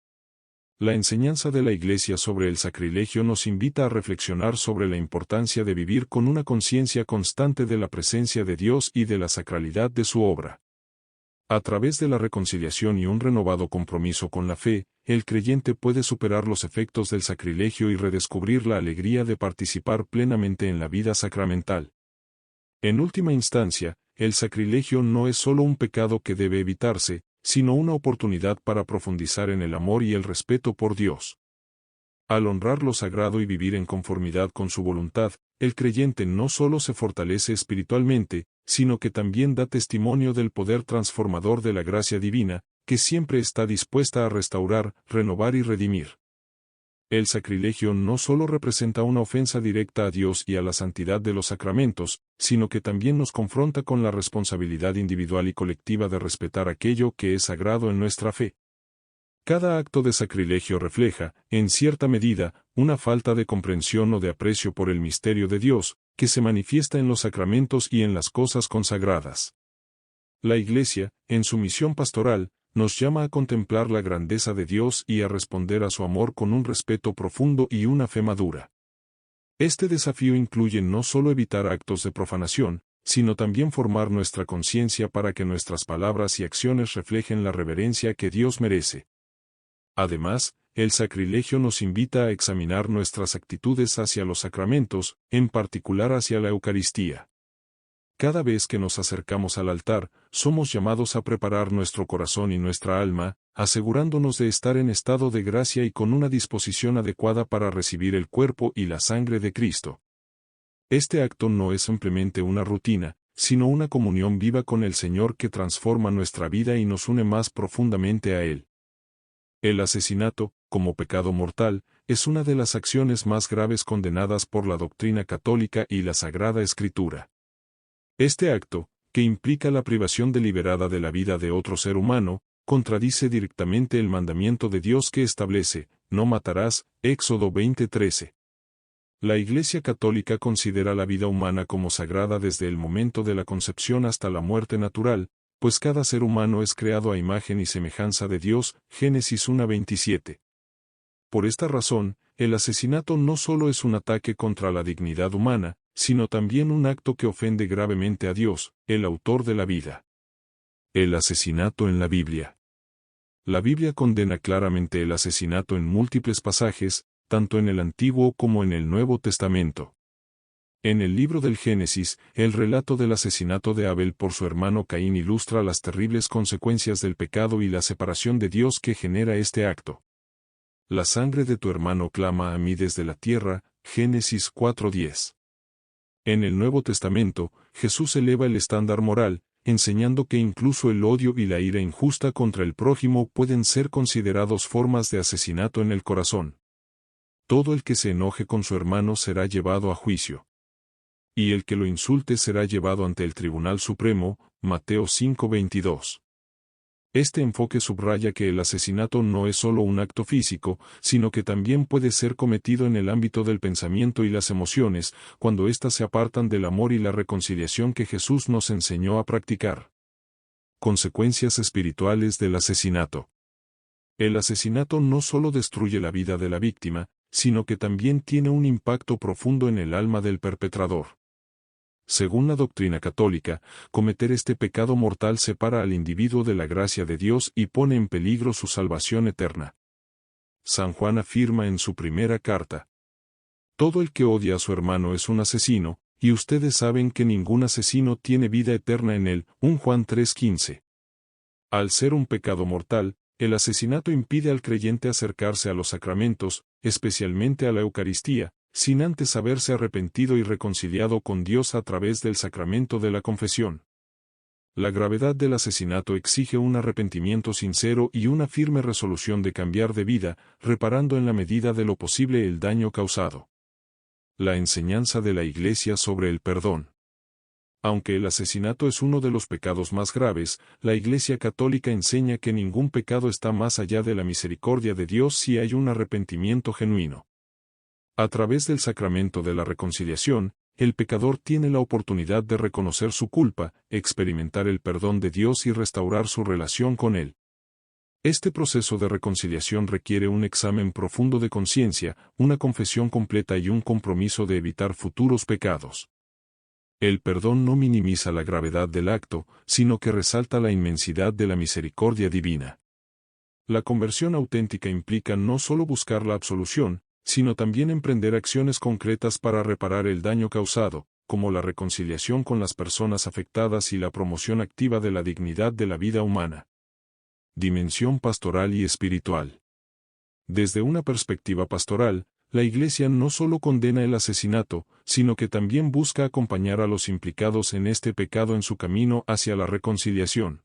A: La enseñanza de la Iglesia sobre el sacrilegio nos invita a reflexionar sobre la importancia de vivir con una conciencia constante de la presencia de Dios y de la sacralidad de su obra. A través de la reconciliación y un renovado compromiso con la fe, el creyente puede superar los efectos del sacrilegio y redescubrir la alegría de participar plenamente en la vida sacramental. En última instancia, el sacrilegio no es solo un pecado que debe evitarse, sino una oportunidad para profundizar en el amor y el respeto por Dios. Al honrar lo sagrado y vivir en conformidad con su voluntad, el creyente no solo se fortalece espiritualmente, sino que también da testimonio del poder transformador de la gracia divina, que siempre está dispuesta a restaurar, renovar y redimir. El sacrilegio no solo representa una ofensa directa a Dios y a la santidad de los sacramentos, sino que también nos confronta con la responsabilidad individual y colectiva de respetar aquello que es sagrado en nuestra fe. Cada acto de sacrilegio refleja, en cierta medida, una falta de comprensión o de aprecio por el misterio de Dios, que se manifiesta en los sacramentos y en las cosas consagradas. La Iglesia, en su misión pastoral, nos llama a contemplar la grandeza de Dios y a responder a su amor con un respeto profundo y una fe madura. Este desafío incluye no solo evitar actos de profanación, sino también formar nuestra conciencia para que nuestras palabras y acciones reflejen la reverencia que Dios merece. Además, el sacrilegio nos invita a examinar nuestras actitudes hacia los sacramentos, en particular hacia la Eucaristía. Cada vez que nos acercamos al altar, somos llamados a preparar nuestro corazón y nuestra alma, asegurándonos de estar en estado de gracia y con una disposición adecuada para recibir el cuerpo y la sangre de Cristo. Este acto no es simplemente una rutina, sino una comunión viva con el Señor que transforma nuestra vida y nos une más profundamente a Él. El asesinato, como pecado mortal, es una de las acciones más graves condenadas por la doctrina católica y la Sagrada Escritura. Este acto, que implica la privación deliberada de la vida de otro ser humano, contradice directamente el mandamiento de Dios que establece, no matarás, Éxodo 20:13. La Iglesia Católica considera la vida humana como sagrada desde el momento de la concepción hasta la muerte natural, pues cada ser humano es creado a imagen y semejanza de Dios, Génesis 1:27. Por esta razón, el asesinato no solo es un ataque contra la dignidad humana, sino también un acto que ofende gravemente a Dios, el autor de la vida. El asesinato en la Biblia. La Biblia condena claramente el asesinato en múltiples pasajes, tanto en el Antiguo como en el Nuevo Testamento. En el libro del Génesis, el relato del asesinato de Abel por su hermano Caín ilustra las terribles consecuencias del pecado y la separación de Dios que genera este acto. La sangre de tu hermano clama a mí desde la tierra, Génesis 4:10. En el Nuevo Testamento, Jesús eleva el estándar moral, enseñando que incluso el odio y la ira injusta contra el prójimo pueden ser considerados formas de asesinato en el corazón. Todo el que se enoje con su hermano será llevado a juicio. Y el que lo insulte será llevado ante el Tribunal Supremo, Mateo 5:22. Este enfoque subraya que el asesinato no es solo un acto físico, sino que también puede ser cometido en el ámbito del pensamiento y las emociones, cuando éstas se apartan del amor y la reconciliación que Jesús nos enseñó a practicar. Consecuencias espirituales del asesinato. El asesinato no solo destruye la vida de la víctima, sino que también tiene un impacto profundo en el alma del perpetrador. Según la doctrina católica, cometer este pecado mortal separa al individuo de la gracia de Dios y pone en peligro su salvación eterna. San Juan afirma en su primera carta: todo el que odia a su hermano es un asesino, y ustedes saben que ningún asesino tiene vida eterna en él. 1 Juan 3:15. Al ser un pecado mortal, el asesinato impide al creyente acercarse a los sacramentos, especialmente a la Eucaristía, sin antes haberse arrepentido y reconciliado con Dios a través del sacramento de la confesión. La gravedad del asesinato exige un arrepentimiento sincero y una firme resolución de cambiar de vida, reparando en la medida de lo posible el daño causado. La enseñanza de la Iglesia sobre el perdón. Aunque el asesinato es uno de los pecados más graves, la Iglesia Católica enseña que ningún pecado está más allá de la misericordia de Dios si hay un arrepentimiento genuino. A través del sacramento de la reconciliación, el pecador tiene la oportunidad de reconocer su culpa, experimentar el perdón de Dios y restaurar su relación con Él. Este proceso de reconciliación requiere un examen profundo de conciencia, una confesión completa y un compromiso de evitar futuros pecados. El perdón no minimiza la gravedad del acto, sino que resalta la inmensidad de la misericordia divina. La conversión auténtica implica no solo buscar la absolución, sino también emprender acciones concretas para reparar el daño causado, como la reconciliación con las personas afectadas y la promoción activa de la dignidad de la vida humana. Dimensión pastoral y espiritual. Desde una perspectiva pastoral, la Iglesia no solo condena el asesinato, sino que también busca acompañar a los implicados en este pecado en su camino hacia la reconciliación.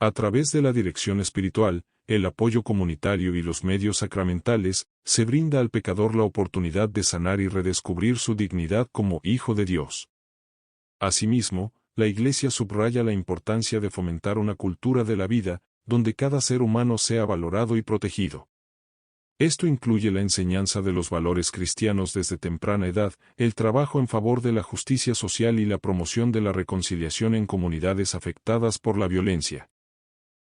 A: A través de la dirección espiritual, el apoyo comunitario y los medios sacramentales, se brinda al pecador la oportunidad de sanar y redescubrir su dignidad como hijo de Dios. Asimismo, la Iglesia subraya la importancia de fomentar una cultura de la vida, donde cada ser humano sea valorado y protegido. Esto incluye la enseñanza de los valores cristianos desde temprana edad, el trabajo en favor de la justicia social y la promoción de la reconciliación en comunidades afectadas por la violencia.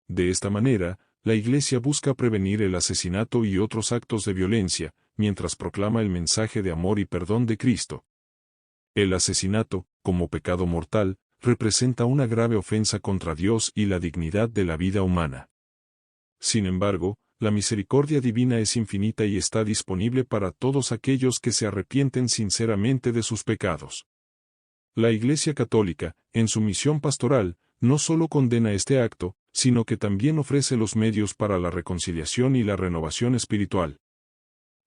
A: De esta manera, la Iglesia busca prevenir el asesinato y otros actos de violencia, mientras proclama el mensaje de amor y perdón de Cristo. El asesinato, como pecado mortal, representa una grave ofensa contra Dios y la dignidad de la vida humana. Sin embargo, la misericordia divina es infinita y está disponible para todos aquellos que se arrepienten sinceramente de sus pecados. La Iglesia Católica, en su misión pastoral, no solo condena este acto, sino que también ofrece los medios para la reconciliación y la renovación espiritual.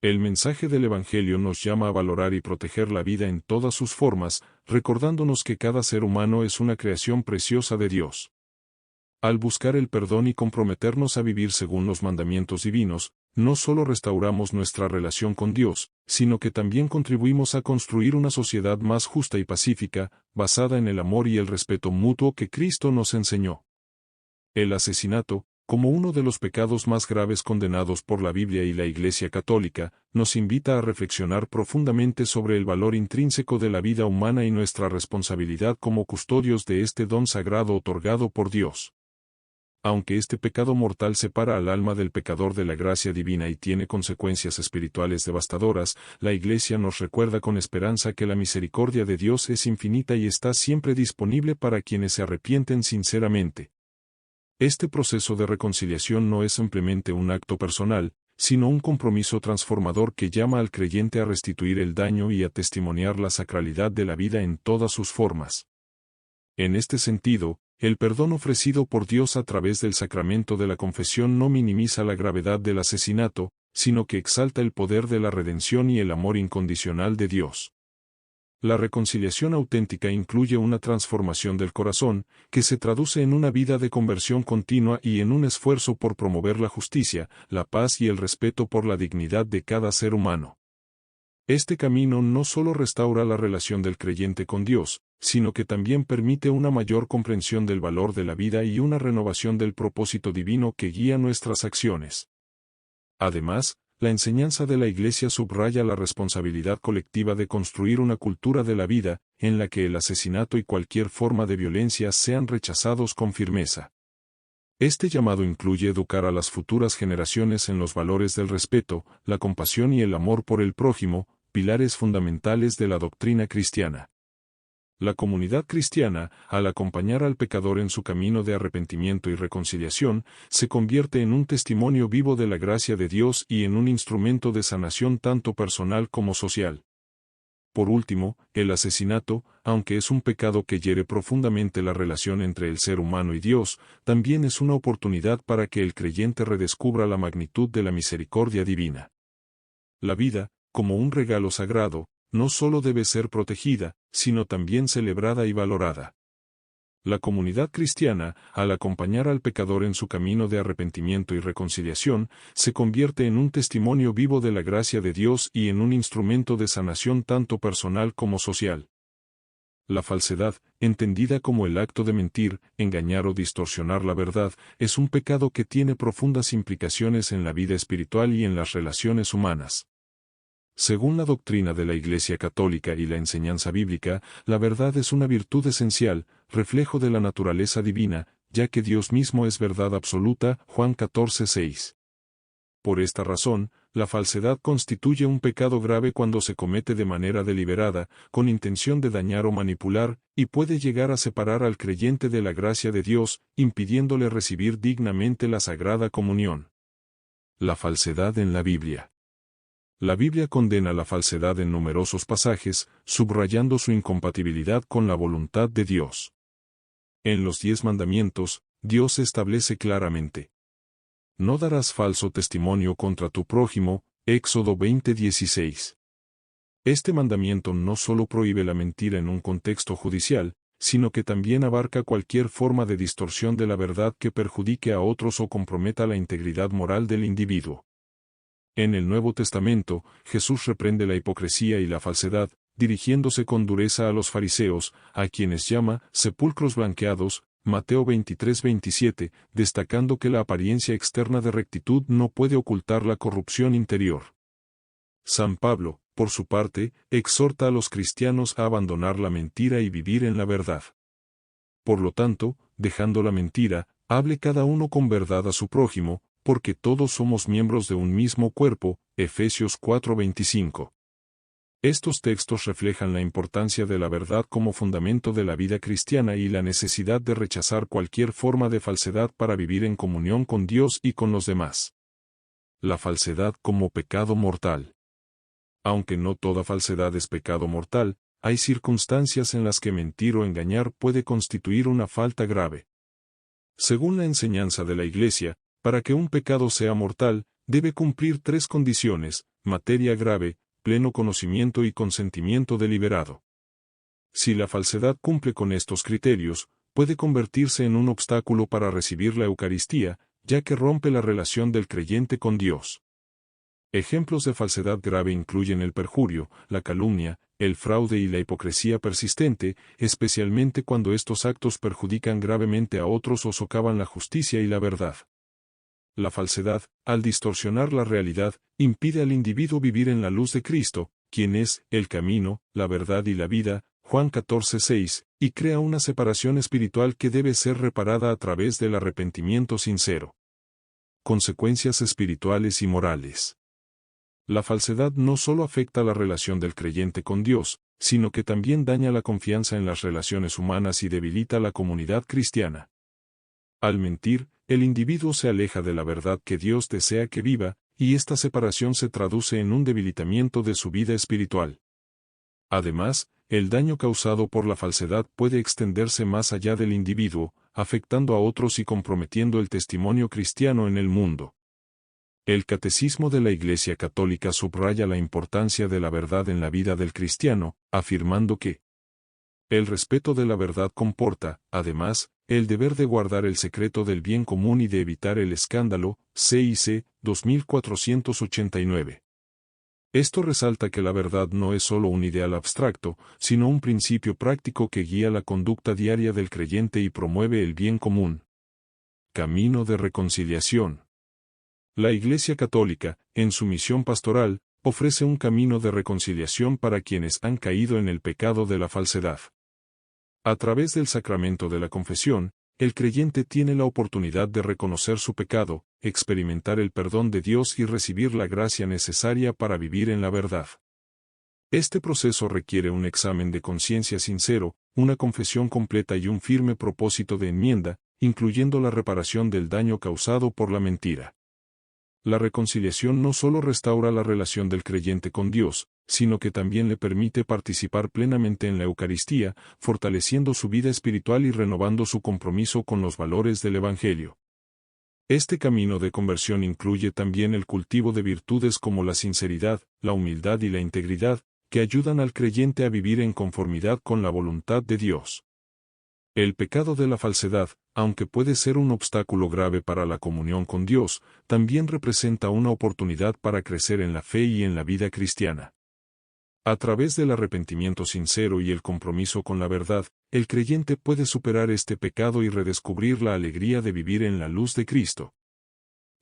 A: El mensaje del Evangelio nos llama a valorar y proteger la vida en todas sus formas, recordándonos que cada ser humano es una creación preciosa de Dios. Al buscar el perdón y comprometernos a vivir según los mandamientos divinos, no solo restauramos nuestra relación con Dios, sino que también contribuimos a construir una sociedad más justa y pacífica, basada en el amor y el respeto mutuo que Cristo nos enseñó. El asesinato, como uno de los pecados más graves condenados por la Biblia y la Iglesia Católica, nos invita a reflexionar profundamente sobre el valor intrínseco de la vida humana y nuestra responsabilidad como custodios de este don sagrado otorgado por Dios. Aunque este pecado mortal separa al alma del pecador de la gracia divina y tiene consecuencias espirituales devastadoras, la Iglesia nos recuerda con esperanza que la misericordia de Dios es infinita y está siempre disponible para quienes se arrepienten sinceramente. Este proceso de reconciliación no es simplemente un acto personal, sino un compromiso transformador que llama al creyente a restituir el daño y a testimoniar la sacralidad de la vida en todas sus formas. En este sentido, el perdón ofrecido por Dios a través del sacramento de la confesión no minimiza la gravedad del asesinato, sino que exalta el poder de la redención y el amor incondicional de Dios. La reconciliación auténtica incluye una transformación del corazón, que se traduce en una vida de conversión continua y en un esfuerzo por promover la justicia, la paz y el respeto por la dignidad de cada ser humano. Este camino no solo restaura la relación del creyente con Dios, sino que también permite una mayor comprensión del valor de la vida y una renovación del propósito divino que guía nuestras acciones. Además, la enseñanza de la Iglesia subraya la responsabilidad colectiva de construir una cultura de la vida, en la que el asesinato y cualquier forma de violencia sean rechazados con firmeza. Este llamado incluye educar a las futuras generaciones en los valores del respeto, la compasión y el amor por el prójimo, pilares fundamentales de la doctrina cristiana. La comunidad cristiana, al acompañar al pecador en su camino de arrepentimiento y reconciliación, se convierte en un testimonio vivo de la gracia de Dios y en un instrumento de sanación tanto personal como social. Por último, el asesinato, aunque es un pecado que hiere profundamente la relación entre el ser humano y Dios, también es una oportunidad para que el creyente redescubra la magnitud de la misericordia divina. La vida, como un regalo sagrado, no solo debe ser protegida, sino también celebrada y valorada. La comunidad cristiana, al acompañar al pecador en su camino de arrepentimiento y reconciliación, se convierte en un testimonio vivo de la gracia de Dios y en un instrumento de sanación tanto personal como social. La falsedad, entendida como el acto de mentir, engañar o distorsionar la verdad, es un pecado que tiene profundas implicaciones en la vida espiritual y en las relaciones humanas. Según la doctrina de la Iglesia Católica y la enseñanza bíblica, la verdad es una virtud esencial, reflejo de la naturaleza divina, ya que Dios mismo es verdad absoluta, Juan 14:6. Por esta razón, la falsedad constituye un pecado grave cuando se comete de manera deliberada, con intención de dañar o manipular, y puede llegar a separar al creyente de la gracia de Dios, impidiéndole recibir dignamente la Sagrada Comunión. La falsedad en la Biblia. La Biblia condena la falsedad en numerosos pasajes, subrayando su incompatibilidad con la voluntad de Dios. En los 10 mandamientos, Dios establece claramente: no darás falso testimonio contra tu prójimo, Éxodo 20:16. Este mandamiento no solo prohíbe la mentira en un contexto judicial, sino que también abarca cualquier forma de distorsión de la verdad que perjudique a otros o comprometa la integridad moral del individuo. En el Nuevo Testamento, Jesús reprende la hipocresía y la falsedad, dirigiéndose con dureza a los fariseos, a quienes llama sepulcros blanqueados, Mateo 23:27, destacando que la apariencia externa de rectitud no puede ocultar la corrupción interior. San Pablo, por su parte, exhorta a los cristianos a abandonar la mentira y vivir en la verdad. Por lo tanto, dejando la mentira, hable cada uno con verdad a su prójimo, porque todos somos miembros de un mismo cuerpo, Efesios 4:25. Estos textos reflejan la importancia de la verdad como fundamento de la vida cristiana y la necesidad de rechazar cualquier forma de falsedad para vivir en comunión con Dios y con los demás. La falsedad como pecado mortal. Aunque no toda falsedad es pecado mortal, hay circunstancias en las que mentir o engañar puede constituir una falta grave. Según la enseñanza de la Iglesia, para que un pecado sea mortal, debe cumplir 3 condiciones: materia grave, pleno conocimiento y consentimiento deliberado. Si la falsedad cumple con estos criterios, puede convertirse en un obstáculo para recibir la Eucaristía, ya que rompe la relación del creyente con Dios. Ejemplos de falsedad grave incluyen el perjurio, la calumnia, el fraude y la hipocresía persistente, especialmente cuando estos actos perjudican gravemente a otros o socavan la justicia y la verdad. La falsedad, al distorsionar la realidad, impide al individuo vivir en la luz de Cristo, quien es el camino, la verdad y la vida, Juan 14:6, y crea una separación espiritual que debe ser reparada a través del arrepentimiento sincero. Consecuencias espirituales y morales. La falsedad no solo afecta la relación del creyente con Dios, sino que también daña la confianza en las relaciones humanas y debilita la comunidad cristiana. Al mentir, el individuo se aleja de la verdad que Dios desea que viva, y esta separación se traduce en un debilitamiento de su vida espiritual. Además, el daño causado por la falsedad puede extenderse más allá del individuo, afectando a otros y comprometiendo el testimonio cristiano en el mundo. El Catecismo de la Iglesia Católica subraya la importancia de la verdad en la vida del cristiano, afirmando que el respeto de la verdad comporta, además, el deber de guardar el secreto del bien común y de evitar el escándalo, CIC 2489. Esto resalta que la verdad no es solo un ideal abstracto, sino un principio práctico que guía la conducta diaria del creyente y promueve el bien común. Camino de reconciliación. La Iglesia Católica, en su misión pastoral, ofrece un camino de reconciliación para quienes han caído en el pecado de la falsedad. A través del sacramento de la confesión, el creyente tiene la oportunidad de reconocer su pecado, experimentar el perdón de Dios y recibir la gracia necesaria para vivir en la verdad. Este proceso requiere un examen de conciencia sincero, una confesión completa y un firme propósito de enmienda, incluyendo la reparación del daño causado por la mentira. La reconciliación no solo restaura la relación del creyente con Dios, sino que también le permite participar plenamente en la Eucaristía, fortaleciendo su vida espiritual y renovando su compromiso con los valores del Evangelio. Este camino de conversión incluye también el cultivo de virtudes como la sinceridad, la humildad y la integridad, que ayudan al creyente a vivir en conformidad con la voluntad de Dios. El pecado de la falsedad, aunque puede ser un obstáculo grave para la comunión con Dios, también representa una oportunidad para crecer en la fe y en la vida cristiana. A través del arrepentimiento sincero y el compromiso con la verdad, el creyente puede superar este pecado y redescubrir la alegría de vivir en la luz de Cristo.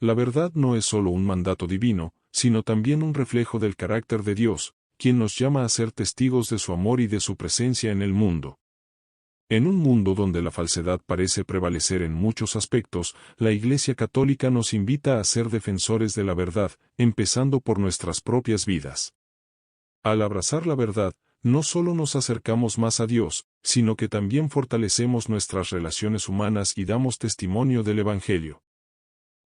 A: La verdad no es solo un mandato divino, sino también un reflejo del carácter de Dios, quien nos llama a ser testigos de su amor y de su presencia en el mundo. En un mundo donde la falsedad parece prevalecer en muchos aspectos, la Iglesia Católica nos invita a ser defensores de la verdad, empezando por nuestras propias vidas. Al abrazar la verdad, no solo nos acercamos más a Dios, sino que también fortalecemos nuestras relaciones humanas y damos testimonio del Evangelio.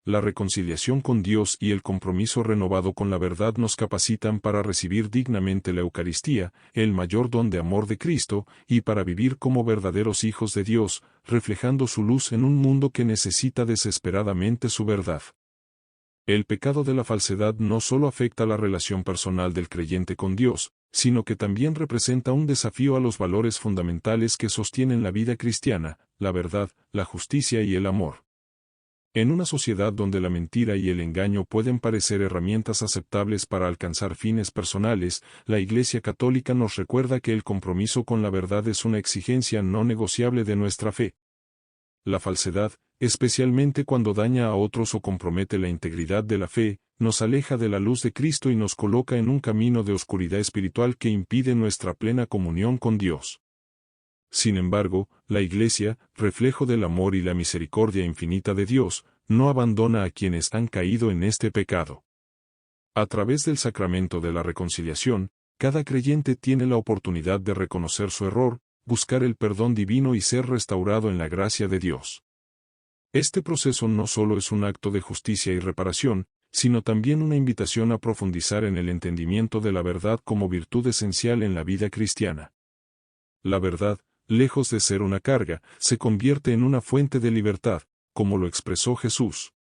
A: La reconciliación con Dios y el compromiso renovado con la verdad nos capacitan para recibir dignamente la Eucaristía, el mayor don de amor de Cristo, y para vivir como verdaderos hijos de Dios, reflejando su luz en un mundo que necesita desesperadamente su verdad. El pecado de la falsedad no solo afecta la relación personal del creyente con Dios, sino que también representa un desafío a los valores fundamentales que sostienen la vida cristiana, la verdad, la justicia y el amor. En una sociedad donde la mentira y el engaño pueden parecer herramientas aceptables para alcanzar fines personales, la Iglesia Católica nos recuerda que el compromiso con la verdad es una exigencia no negociable de nuestra fe. La falsedad, especialmente cuando daña a otros o compromete la integridad de la fe, nos aleja de la luz de Cristo y nos coloca en un camino de oscuridad espiritual que impide nuestra plena comunión con Dios. Sin embargo, la Iglesia, reflejo del amor y la misericordia infinita de Dios, no abandona a quienes han caído en este pecado. A través del sacramento de la reconciliación, cada creyente tiene la oportunidad de reconocer su error, buscar el perdón divino y ser restaurado en la gracia de Dios. Este proceso no solo es un acto de justicia y reparación, sino también una invitación a profundizar en el entendimiento de la verdad como virtud esencial en la vida cristiana. La verdad, lejos de ser una carga, se convierte en una fuente de libertad, como lo expresó Jesús.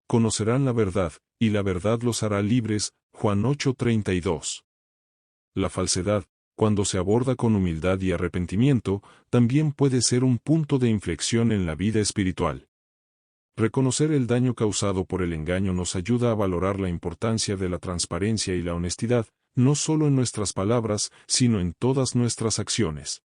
A: Conocerán la verdad, y la verdad los hará libres, Juan 8:32. La falsedad, cuando se aborda con humildad y arrepentimiento, también puede ser un punto de inflexión en la vida espiritual. Reconocer el daño causado por el engaño nos ayuda a valorar la importancia de la transparencia y la honestidad, no solo en nuestras palabras, sino en todas nuestras acciones.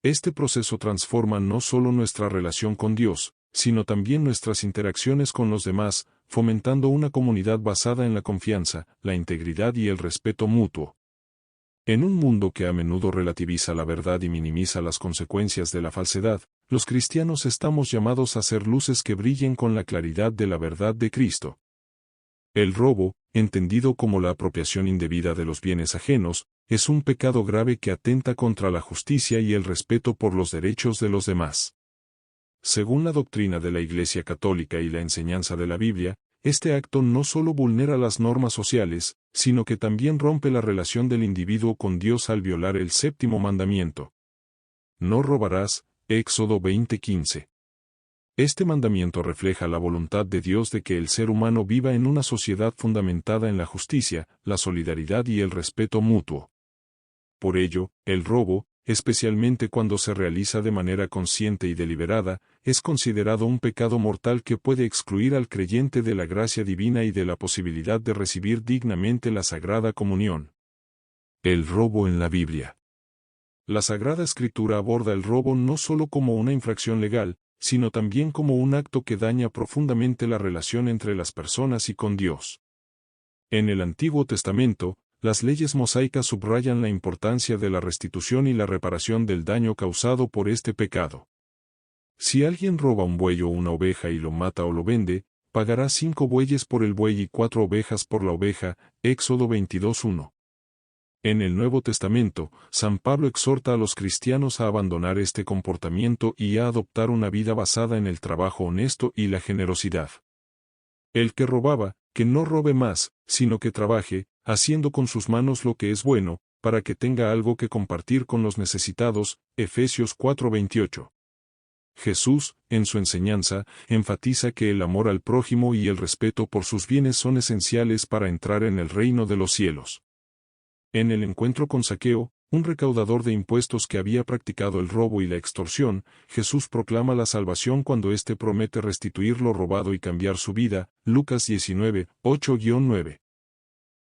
A: Este proceso transforma no solo nuestra relación con Dios, sino también nuestras interacciones con los demás, fomentando una comunidad basada en la confianza, la integridad y el respeto mutuo. En un mundo que a menudo relativiza la verdad y minimiza las consecuencias de la falsedad, los cristianos estamos llamados a ser luces que brillen con la claridad de la verdad de Cristo. El robo, entendido como la apropiación indebida de los bienes ajenos, es un pecado grave que atenta contra la justicia y el respeto por los derechos de los demás. Según la doctrina de la Iglesia Católica y la enseñanza de la Biblia, este acto no solo vulnera las normas sociales, sino que también rompe la relación del individuo con Dios al violar el séptimo mandamiento. No robarás, Éxodo 20:15. Este mandamiento refleja la voluntad de Dios de que el ser humano viva en una sociedad fundamentada en la justicia, la solidaridad y el respeto mutuo. Por ello, el robo, especialmente cuando se realiza de manera consciente y deliberada, es considerado un pecado mortal que puede excluir al creyente de la gracia divina y de la posibilidad de recibir dignamente la Sagrada Comunión. El robo en la Biblia. La Sagrada Escritura aborda el robo no solo como una infracción legal, sino también como un acto que daña profundamente la relación entre las personas y con Dios. En el Antiguo Testamento, las leyes mosaicas subrayan la importancia de la restitución y la reparación del daño causado por este pecado. Si alguien roba un buey o una oveja y lo mata o lo vende, pagará 5 bueyes por el buey y 4 ovejas por la oveja, Éxodo 22:1. En el Nuevo Testamento, San Pablo exhorta a los cristianos a abandonar este comportamiento y a adoptar una vida basada en el trabajo honesto y la generosidad. El que robaba, que no robe más, sino que trabaje, haciendo con sus manos lo que es bueno, para que tenga algo que compartir con los necesitados, Efesios 4:28. Jesús, en su enseñanza, enfatiza que el amor al prójimo y el respeto por sus bienes son esenciales para entrar en el reino de los cielos. En el encuentro con Zaqueo, un recaudador de impuestos que había practicado el robo y la extorsión, Jesús proclama la salvación cuando éste promete restituir lo robado y cambiar su vida, Lucas 19:8-9.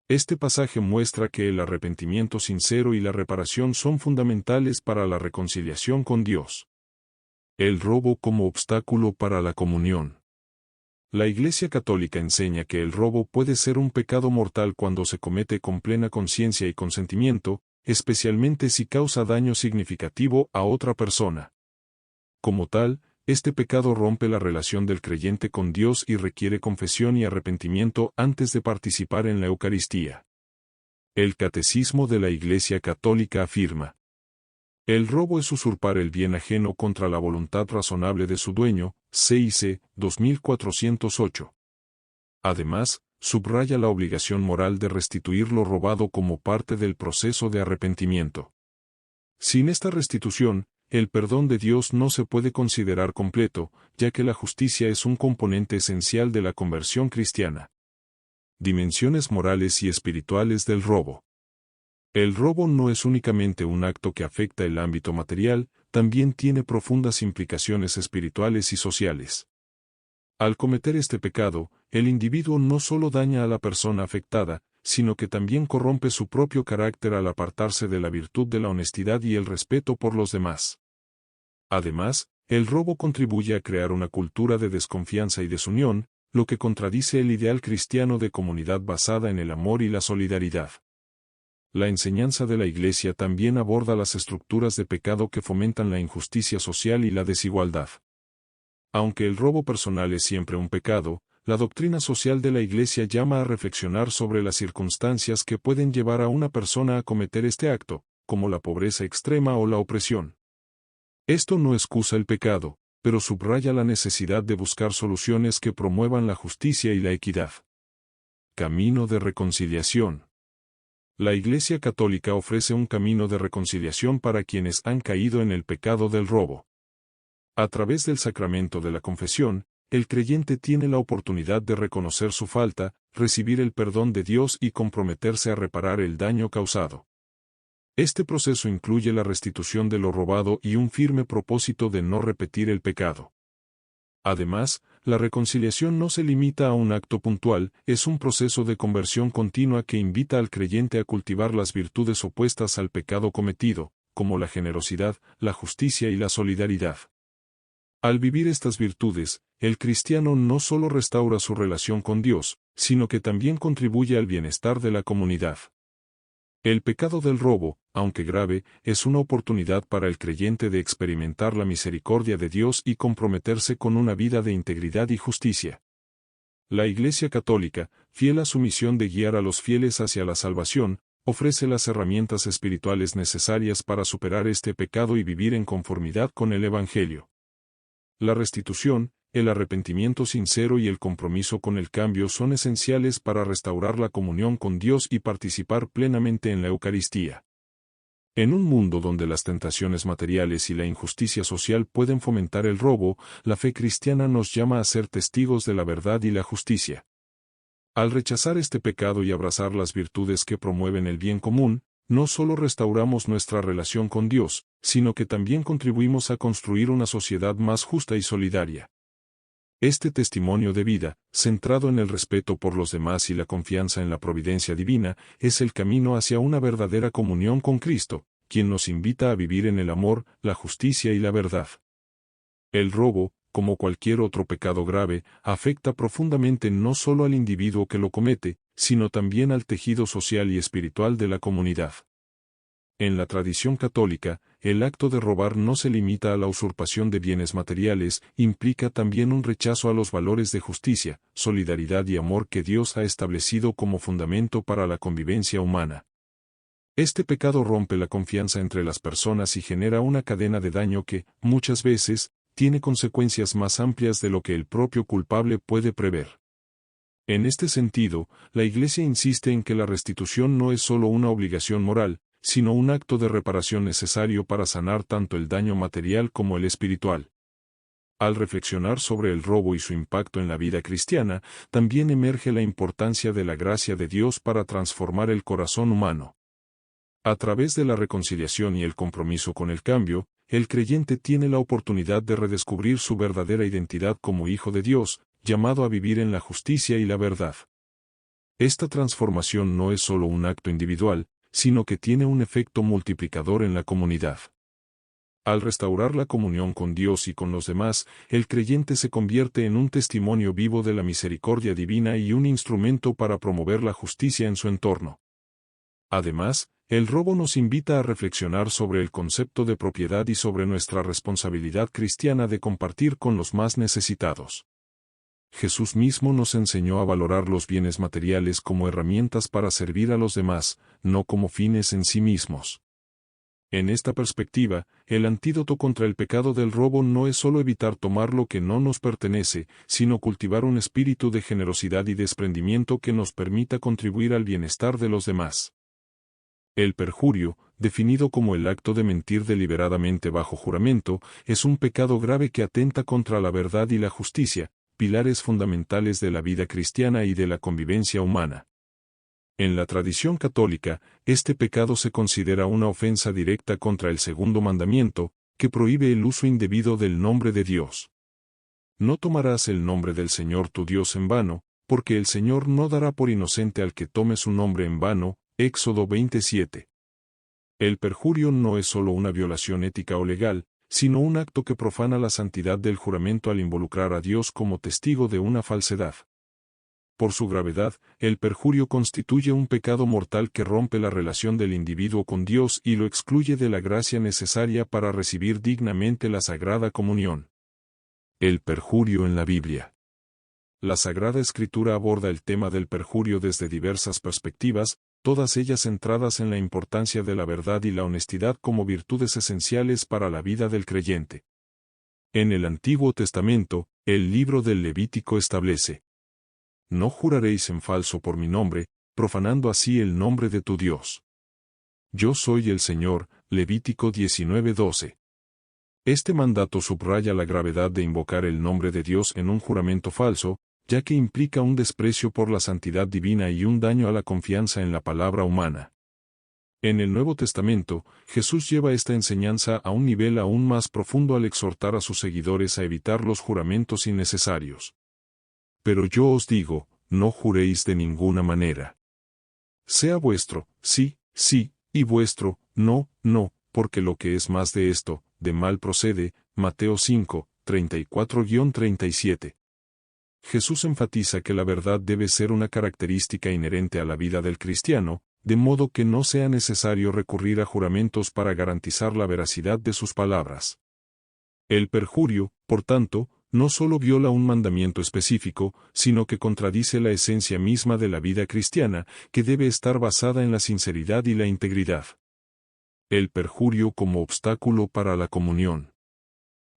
A: Este pasaje muestra que el arrepentimiento sincero y la reparación son fundamentales para la reconciliación con Dios. El robo como obstáculo para la comunión. La Iglesia Católica enseña que el robo puede ser un pecado mortal cuando se comete con plena conciencia y consentimiento, especialmente si causa daño significativo a otra persona. Como tal, este pecado rompe la relación del creyente con Dios y requiere confesión y arrepentimiento antes de participar en la Eucaristía. El Catecismo de la Iglesia Católica afirma: el robo es usurpar el bien ajeno contra la voluntad razonable de su dueño, CIC 2408. Además, subraya la obligación moral de restituir lo robado como parte del proceso de arrepentimiento. Sin esta restitución, el perdón de Dios no se puede considerar completo, ya que la justicia es un componente esencial de la conversión cristiana. Dimensiones morales y espirituales del robo. El robo no es únicamente un acto que afecta el ámbito material, también tiene profundas implicaciones espirituales y sociales. Al cometer este pecado, el individuo no solo daña a la persona afectada, sino que también corrompe su propio carácter al apartarse de la virtud de la honestidad y el respeto por los demás. Además, el robo contribuye a crear una cultura de desconfianza y desunión, lo que contradice el ideal cristiano de comunidad basada en el amor y la solidaridad. La enseñanza de la Iglesia también aborda las estructuras de pecado que fomentan la injusticia social y la desigualdad. Aunque el robo personal es siempre un pecado, la doctrina social de la Iglesia llama a reflexionar sobre las circunstancias que pueden llevar a una persona a cometer este acto, como la pobreza extrema o la opresión. Esto no excusa el pecado, pero subraya la necesidad de buscar soluciones que promuevan la justicia y la equidad. Camino de reconciliación. La Iglesia Católica ofrece un camino de reconciliación para quienes han caído en el pecado del robo. A través del sacramento de la confesión, el creyente tiene la oportunidad de reconocer su falta, recibir el perdón de Dios y comprometerse a reparar el daño causado. Este proceso incluye la restitución de lo robado y un firme propósito de no repetir el pecado. Además, la reconciliación no se limita a un acto puntual, es un proceso de conversión continua que invita al creyente a cultivar las virtudes opuestas al pecado cometido, como la generosidad, la justicia y la solidaridad. Al vivir estas virtudes, el cristiano no solo restaura su relación con Dios, sino que también contribuye al bienestar de la comunidad. El pecado del robo, aunque grave, es una oportunidad para el creyente de experimentar la misericordia de Dios y comprometerse con una vida de integridad y justicia. La Iglesia Católica, fiel a su misión de guiar a los fieles hacia la salvación, ofrece las herramientas espirituales necesarias para superar este pecado y vivir en conformidad con el Evangelio. La restitución, el arrepentimiento sincero y el compromiso con el cambio son esenciales para restaurar la comunión con Dios y participar plenamente en la Eucaristía. En un mundo donde las tentaciones materiales y la injusticia social pueden fomentar el robo, la fe cristiana nos llama a ser testigos de la verdad y la justicia. Al rechazar este pecado y abrazar las virtudes que promueven el bien común, no solo restauramos nuestra relación con Dios, sino que también contribuimos a construir una sociedad más justa y solidaria. Este testimonio de vida, centrado en el respeto por los demás y la confianza en la providencia divina, es el camino hacia una verdadera comunión con Cristo, quien nos invita a vivir en el amor, la justicia y la verdad. El robo, como cualquier otro pecado grave, afecta profundamente no solo al individuo que lo comete, sino también al tejido social y espiritual de la comunidad. En la tradición católica, el acto de robar no se limita a la usurpación de bienes materiales, implica también un rechazo a los valores de justicia, solidaridad y amor que Dios ha establecido como fundamento para la convivencia humana. Este pecado rompe la confianza entre las personas y genera una cadena de daño que, muchas veces, tiene consecuencias más amplias de lo que el propio culpable puede prever. En este sentido, la Iglesia insiste en que la restitución no es solo una obligación moral, sino un acto de reparación necesario para sanar tanto el daño material como el espiritual. Al reflexionar sobre el robo y su impacto en la vida cristiana, también emerge la importancia de la gracia de Dios para transformar el corazón humano. A través de la reconciliación y el compromiso con el cambio, el creyente tiene la oportunidad de redescubrir su verdadera identidad como hijo de Dios, llamado a vivir en la justicia y la verdad. Esta transformación no es solo un acto individual, sino que tiene un efecto multiplicador en la comunidad. Al restaurar la comunión con Dios y con los demás, el creyente se convierte en un testimonio vivo de la misericordia divina y un instrumento para promover la justicia en su entorno. Además, el robo nos invita a reflexionar sobre el concepto de propiedad y sobre nuestra responsabilidad cristiana de compartir con los más necesitados. Jesús mismo nos enseñó a valorar los bienes materiales como herramientas para servir a los demás, no como fines en sí mismos. En esta perspectiva, el antídoto contra el pecado del robo no es solo evitar tomar lo que no nos pertenece, sino cultivar un espíritu de generosidad y desprendimiento que nos permita contribuir al bienestar de los demás. El perjurio, definido como el acto de mentir deliberadamente bajo juramento, es un pecado grave que atenta contra la verdad y la justicia, pilares fundamentales de la vida cristiana y de la convivencia humana. En la tradición católica, este pecado se considera una ofensa directa contra el segundo mandamiento, que prohíbe el uso indebido del nombre de Dios. No tomarás el nombre del Señor tu Dios en vano, porque el Señor no dará por inocente al que tome su nombre en vano. Éxodo 27. El perjurio no es solo una violación ética o legal, sino un acto que profana la santidad del juramento al involucrar a Dios como testigo de una falsedad. Por su gravedad, el perjurio constituye un pecado mortal que rompe la relación del individuo con Dios y lo excluye de la gracia necesaria para recibir dignamente la Sagrada Comunión. El perjurio en la Biblia. La Sagrada Escritura aborda el tema del perjurio desde diversas perspectivas, todas ellas centradas en la importancia de la verdad y la honestidad como virtudes esenciales para la vida del creyente. En el Antiguo Testamento, el libro del Levítico establece: no juraréis en falso por mi nombre, profanando así el nombre de tu Dios. Yo soy el Señor. Levítico 19:12. Este mandato subraya la gravedad de invocar el nombre de Dios en un juramento falso, ya que implica un desprecio por la santidad divina y un daño a la confianza en la palabra humana. En el Nuevo Testamento, Jesús lleva esta enseñanza a un nivel aún más profundo al exhortar a sus seguidores a evitar los juramentos innecesarios. Pero yo os digo, no juréis de ninguna manera. Sea vuestro, sí, sí, y vuestro, no, no, porque lo que es más de esto, de mal procede. Mateo 5, 34-37. Jesús enfatiza que la verdad debe ser una característica inherente a la vida del cristiano, de modo que no sea necesario recurrir a juramentos para garantizar la veracidad de sus palabras. El perjurio, por tanto, no solo viola un mandamiento específico, sino que contradice la esencia misma de la vida cristiana, que debe estar basada en la sinceridad y la integridad. El perjurio como obstáculo para la comunión.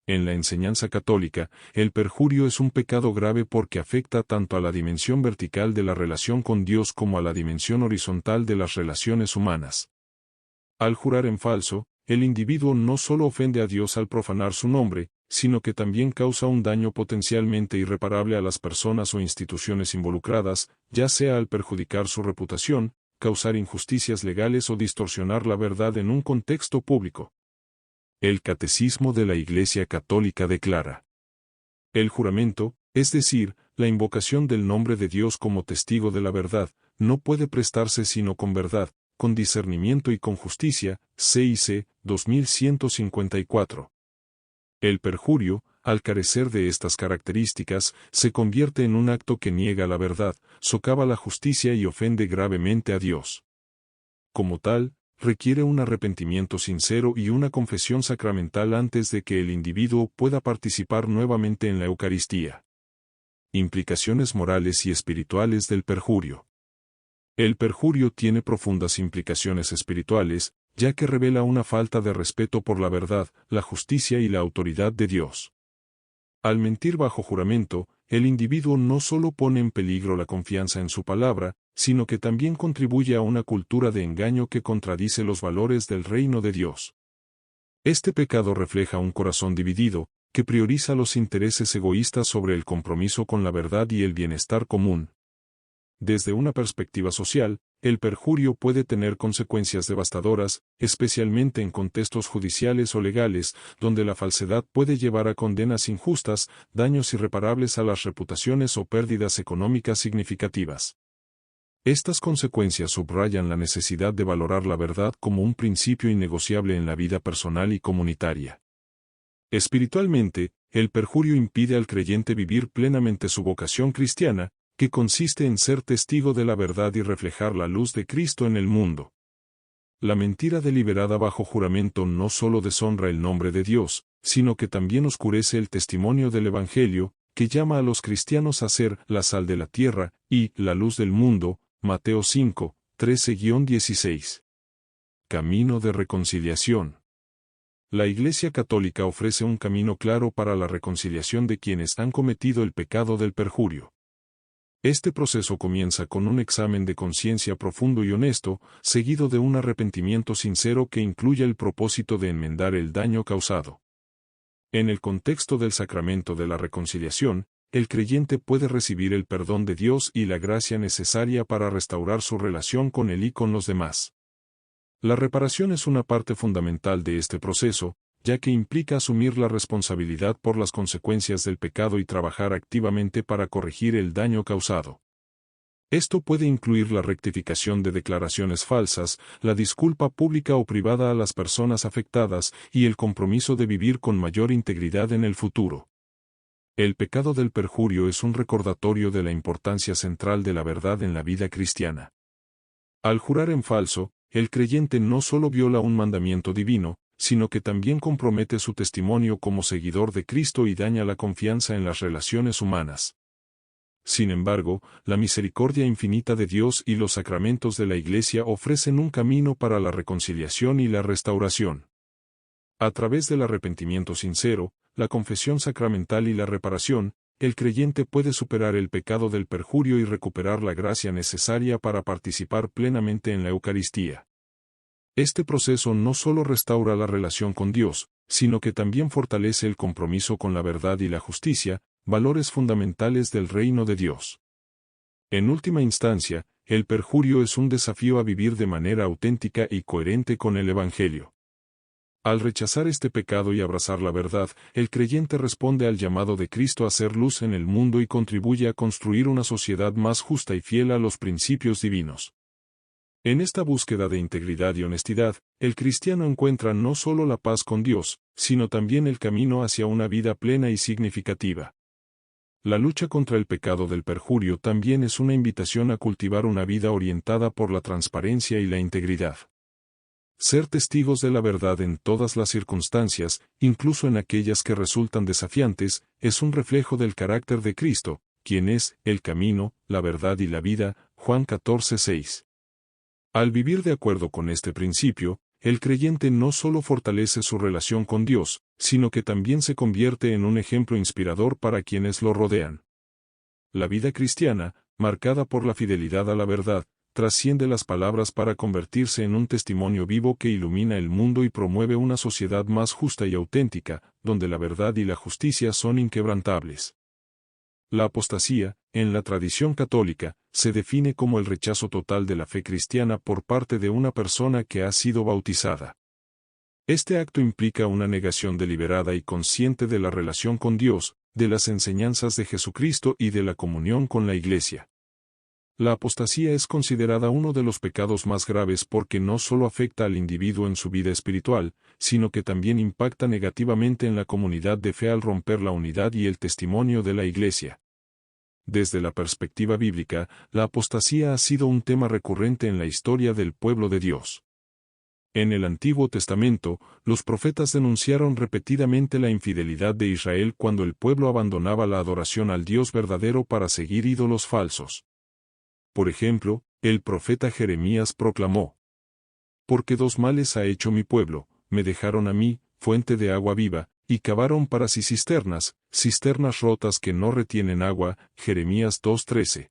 A: En la enseñanza católica, el perjurio es un pecado grave porque afecta tanto a la dimensión vertical de la relación con Dios como a la dimensión horizontal de las relaciones humanas. Al jurar en falso, el individuo no solo ofende a Dios al profanar su nombre, sino que también causa un daño potencialmente irreparable a las personas o instituciones involucradas, ya sea al perjudicar su reputación, causar injusticias legales o distorsionar la verdad en un contexto público. El Catecismo de la Iglesia Católica declara: el juramento, es decir, la invocación del nombre de Dios como testigo de la verdad, no puede prestarse sino con verdad, con discernimiento y con justicia. CIC 2154. El perjurio, al carecer de estas características, se convierte en un acto que niega la verdad, socava la justicia y ofende gravemente a Dios. Como tal, requiere un arrepentimiento sincero y una confesión sacramental antes de que el individuo pueda participar nuevamente en la Eucaristía. Implicaciones morales y espirituales del perjurio. El perjurio tiene profundas implicaciones espirituales, ya que revela una falta de respeto por la verdad, la justicia y la autoridad de Dios. Al mentir bajo juramento, el individuo no solo pone en peligro la confianza en su palabra, sino que también contribuye a una cultura de engaño que contradice los valores del reino de Dios. Este pecado refleja un corazón dividido, que prioriza los intereses egoístas sobre el compromiso con la verdad y el bienestar común. Desde una perspectiva social, el perjurio puede tener consecuencias devastadoras, especialmente en contextos judiciales o legales, donde la falsedad puede llevar a condenas injustas, daños irreparables a las reputaciones o pérdidas económicas significativas. Estas consecuencias subrayan la necesidad de valorar la verdad como un principio innegociable en la vida personal y comunitaria. Espiritualmente, el perjurio impide al creyente vivir plenamente su vocación cristiana, que consiste en ser testigo de la verdad y reflejar la luz de Cristo en el mundo. La mentira deliberada bajo juramento no solo deshonra el nombre de Dios, sino que también oscurece el testimonio del Evangelio, que llama a los cristianos a ser la sal de la tierra y la luz del mundo. Mateo 5, 13-16. Camino de reconciliación. La Iglesia Católica ofrece un camino claro para la reconciliación de quienes han cometido el pecado del perjurio. Este proceso comienza con un examen de conciencia profundo y honesto, seguido de un arrepentimiento sincero que incluya el propósito de enmendar el daño causado. En el contexto del sacramento de la reconciliación, el creyente puede recibir el perdón de Dios y la gracia necesaria para restaurar su relación con Él y con los demás. La reparación es una parte fundamental de este proceso, ya que implica asumir la responsabilidad por las consecuencias del pecado y trabajar activamente para corregir el daño causado. Esto puede incluir la rectificación de declaraciones falsas, la disculpa pública o privada a las personas afectadas y el compromiso de vivir con mayor integridad en el futuro. El pecado del perjurio es un recordatorio de la importancia central de la verdad en la vida cristiana. Al jurar en falso, el creyente no solo viola un mandamiento divino, sino que también compromete su testimonio como seguidor de Cristo y daña la confianza en las relaciones humanas. Sin embargo, la misericordia infinita de Dios y los sacramentos de la Iglesia ofrecen un camino para la reconciliación y la restauración. A través del arrepentimiento sincero, la confesión sacramental y la reparación, el creyente puede superar el pecado del perjurio y recuperar la gracia necesaria para participar plenamente en la Eucaristía. Este proceso no solo restaura la relación con Dios, sino que también fortalece el compromiso con la verdad y la justicia, valores fundamentales del reino de Dios. En última instancia, el perjurio es un desafío a vivir de manera auténtica y coherente con el Evangelio. Al rechazar este pecado y abrazar la verdad, el creyente responde al llamado de Cristo a ser luz en el mundo y contribuye a construir una sociedad más justa y fiel a los principios divinos. En esta búsqueda de integridad y honestidad, el cristiano encuentra no solo la paz con Dios, sino también el camino hacia una vida plena y significativa. La lucha contra el pecado del perjurio también es una invitación a cultivar una vida orientada por la transparencia y la integridad. Ser testigos de la verdad en todas las circunstancias, incluso en aquellas que resultan desafiantes, es un reflejo del carácter de Cristo, quien es el camino, la verdad y la vida. Juan 14:6. Al vivir de acuerdo con este principio, el creyente no solo fortalece su relación con Dios, sino que también se convierte en un ejemplo inspirador para quienes lo rodean. La vida cristiana, marcada por la fidelidad a la verdad, trasciende las palabras para convertirse en un testimonio vivo que ilumina el mundo y promueve una sociedad más justa y auténtica, donde la verdad y la justicia son inquebrantables. La apostasía, en la tradición católica, se define como el rechazo total de la fe cristiana por parte de una persona que ha sido bautizada. Este acto implica una negación deliberada y consciente de la relación con Dios, de las enseñanzas de Jesucristo y de la comunión con la Iglesia. La apostasía es considerada uno de los pecados más graves porque no solo afecta al individuo en su vida espiritual, sino que también impacta negativamente en la comunidad de fe al romper la unidad y el testimonio de la Iglesia. Desde la perspectiva bíblica, la apostasía ha sido un tema recurrente en la historia del pueblo de Dios. En el Antiguo Testamento, los profetas denunciaron repetidamente la infidelidad de Israel cuando el pueblo abandonaba la adoración al Dios verdadero para seguir ídolos falsos. Por ejemplo, el profeta Jeremías proclamó: «Porque dos males ha hecho mi pueblo, me dejaron a mí, fuente de agua viva, y cavaron para sí cisternas, cisternas rotas que no retienen agua». Jeremías 2:13.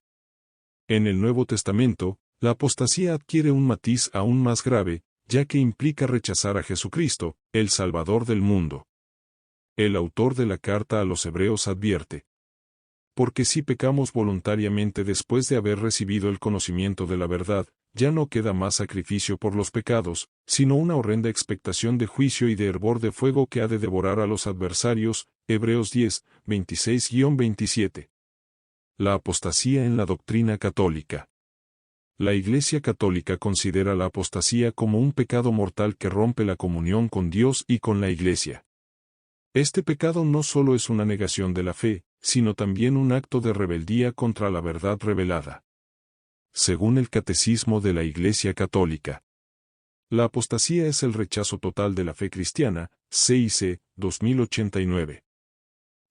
A: En el Nuevo Testamento, la apostasía adquiere un matiz aún más grave, ya que implica rechazar a Jesucristo, el Salvador del mundo. El autor de la carta a los Hebreos advierte: «Porque si pecamos voluntariamente después de haber recibido el conocimiento de la verdad, ya no queda más sacrificio por los pecados, sino una horrenda expectación de juicio y de hervor de fuego que ha de devorar a los adversarios». Hebreos 10, 26-27. La apostasía en la doctrina católica. La Iglesia Católica considera la apostasía como un pecado mortal que rompe la comunión con Dios y con la Iglesia. Este pecado no solo es una negación de la fe, sino también un acto de rebeldía contra la verdad revelada. Según el Catecismo de la Iglesia Católica, la apostasía es el rechazo total de la fe cristiana, CIC, 2089.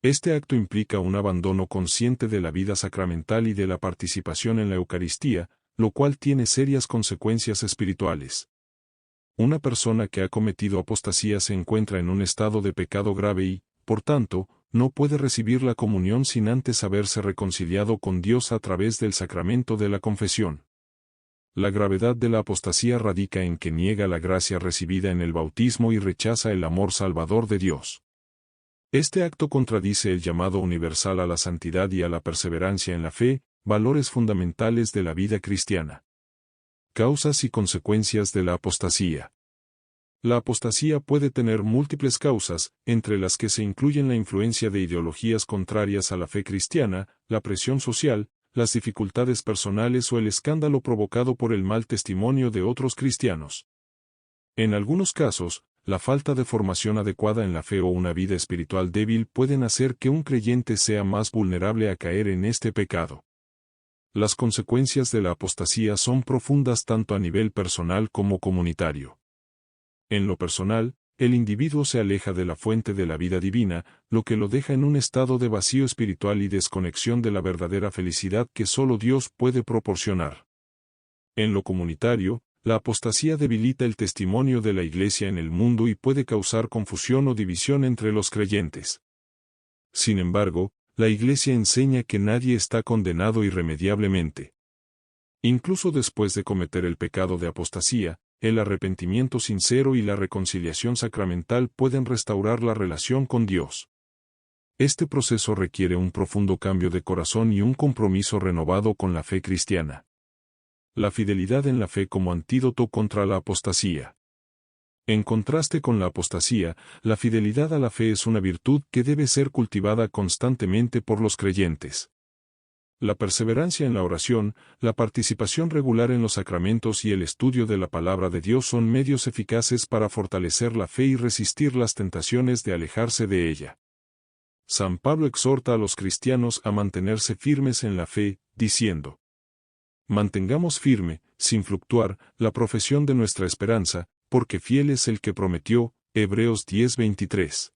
A: Este acto implica un abandono consciente de la vida sacramental y de la participación en la Eucaristía, lo cual tiene serias consecuencias espirituales. Una persona que ha cometido apostasía se encuentra en un estado de pecado grave y, por tanto, no puede recibir la comunión sin antes haberse reconciliado con Dios a través del sacramento de la confesión. La gravedad de la apostasía radica en que niega la gracia recibida en el bautismo y rechaza el amor salvador de Dios. Este acto contradice el llamado universal a la santidad y a la perseverancia en la fe, valores fundamentales de la vida cristiana. Causas y consecuencias de la apostasía. La apostasía puede tener múltiples causas, entre las que se incluyen la influencia de ideologías contrarias a la fe cristiana, la presión social, las dificultades personales o el escándalo provocado por el mal testimonio de otros cristianos. En algunos casos, la falta de formación adecuada en la fe o una vida espiritual débil pueden hacer que un creyente sea más vulnerable a caer en este pecado. Las consecuencias de la apostasía son profundas tanto a nivel personal como comunitario. En lo personal, el individuo se aleja de la fuente de la vida divina, lo que lo deja en un estado de vacío espiritual y desconexión de la verdadera felicidad que solo Dios puede proporcionar. En lo comunitario, la apostasía debilita el testimonio de la Iglesia en el mundo y puede causar confusión o división entre los creyentes. Sin embargo, la Iglesia enseña que nadie está condenado irremediablemente. Incluso después de cometer el pecado de apostasía, el arrepentimiento sincero y la reconciliación sacramental pueden restaurar la relación con Dios. Este proceso requiere un profundo cambio de corazón y un compromiso renovado con la fe cristiana. La fidelidad en la fe como antídoto contra la apostasía. En contraste con la apostasía, la fidelidad a la fe es una virtud que debe ser cultivada constantemente por los creyentes. La perseverancia en la oración, la participación regular en los sacramentos y el estudio de la palabra de Dios son medios eficaces para fortalecer la fe y resistir las tentaciones de alejarse de ella. San Pablo exhorta a los cristianos a mantenerse firmes en la fe, diciendo: mantengamos firme, sin fluctuar, la profesión de nuestra esperanza, porque fiel es el que prometió. Hebreos 10:23.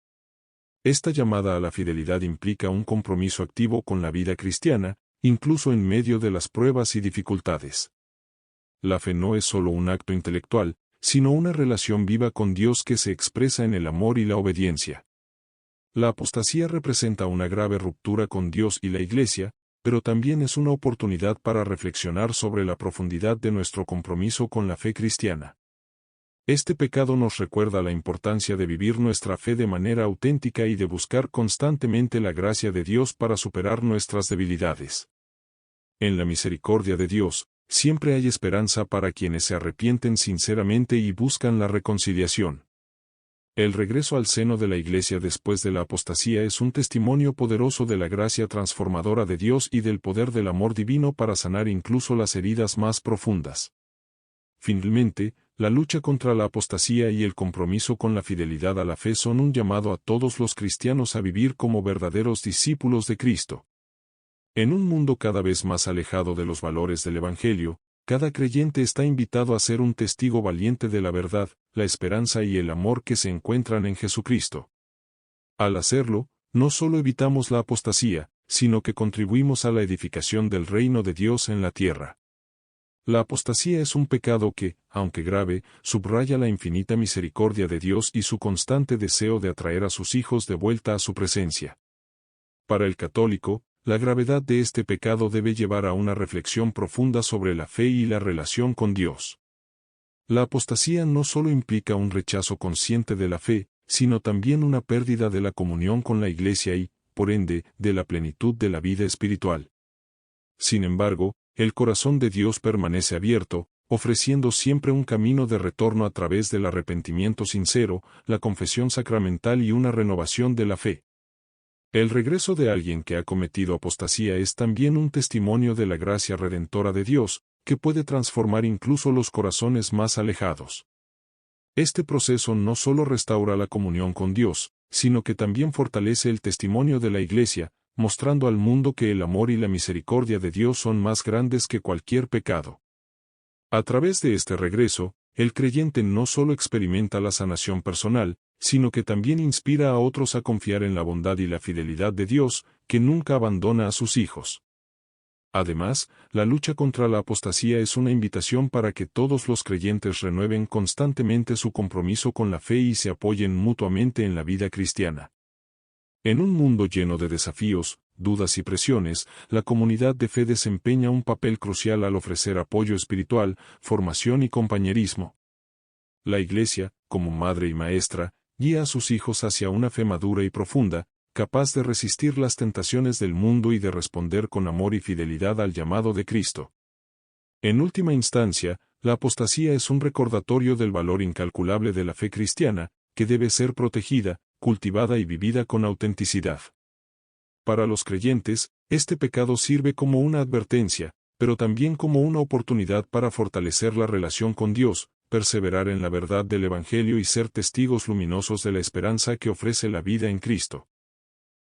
A: Esta llamada a la fidelidad implica un compromiso activo con la vida cristiana, incluso en medio de las pruebas y dificultades. La fe no es solo un acto intelectual, sino una relación viva con Dios que se expresa en el amor y la obediencia. La apostasía representa una grave ruptura con Dios y la Iglesia, pero también es una oportunidad para reflexionar sobre la profundidad de nuestro compromiso con la fe cristiana. Este pecado nos recuerda la importancia de vivir nuestra fe de manera auténtica y de buscar constantemente la gracia de Dios para superar nuestras debilidades. En la misericordia de Dios, siempre hay esperanza para quienes se arrepienten sinceramente y buscan la reconciliación. El regreso al seno de la Iglesia después de la apostasía es un testimonio poderoso de la gracia transformadora de Dios y del poder del amor divino para sanar incluso las heridas más profundas. Finalmente, la lucha contra la apostasía y el compromiso con la fidelidad a la fe son un llamado a todos los cristianos a vivir como verdaderos discípulos de Cristo. En un mundo cada vez más alejado de los valores del Evangelio, cada creyente está invitado a ser un testigo valiente de la verdad, la esperanza y el amor que se encuentran en Jesucristo. Al hacerlo, no solo evitamos la apostasía, sino que contribuimos a la edificación del reino de Dios en la tierra. La apostasía es un pecado que, aunque grave, subraya la infinita misericordia de Dios y su constante deseo de atraer a sus hijos de vuelta a su presencia. Para el católico, la gravedad de este pecado debe llevar a una reflexión profunda sobre la fe y la relación con Dios. La apostasía no solo implica un rechazo consciente de la fe, sino también una pérdida de la comunión con la Iglesia y, por ende, de la plenitud de la vida espiritual. Sin embargo, el corazón de Dios permanece abierto, ofreciendo siempre un camino de retorno a través del arrepentimiento sincero, la confesión sacramental y una renovación de la fe. El regreso de alguien que ha cometido apostasía es también un testimonio de la gracia redentora de Dios, que puede transformar incluso los corazones más alejados. Este proceso no solo restaura la comunión con Dios, sino que también fortalece el testimonio de la Iglesia, mostrando al mundo que el amor y la misericordia de Dios son más grandes que cualquier pecado. A través de este regreso, el creyente no solo experimenta la sanación personal, sino que también inspira a otros a confiar en la bondad y la fidelidad de Dios, que nunca abandona a sus hijos. Además, la lucha contra la apostasía es una invitación para que todos los creyentes renueven constantemente su compromiso con la fe y se apoyen mutuamente en la vida cristiana. En un mundo lleno de desafíos, dudas y presiones, la comunidad de fe desempeña un papel crucial al ofrecer apoyo espiritual, formación y compañerismo. La Iglesia, como madre y maestra, guía a sus hijos hacia una fe madura y profunda, capaz de resistir las tentaciones del mundo y de responder con amor y fidelidad al llamado de Cristo. En última instancia, la apostasía es un recordatorio del valor incalculable de la fe cristiana, que debe ser protegida, cultivada y vivida con autenticidad. Para los creyentes, este pecado sirve como una advertencia, pero también como una oportunidad para fortalecer la relación con Dios, perseverar en la verdad del Evangelio y ser testigos luminosos de la esperanza que ofrece la vida en Cristo.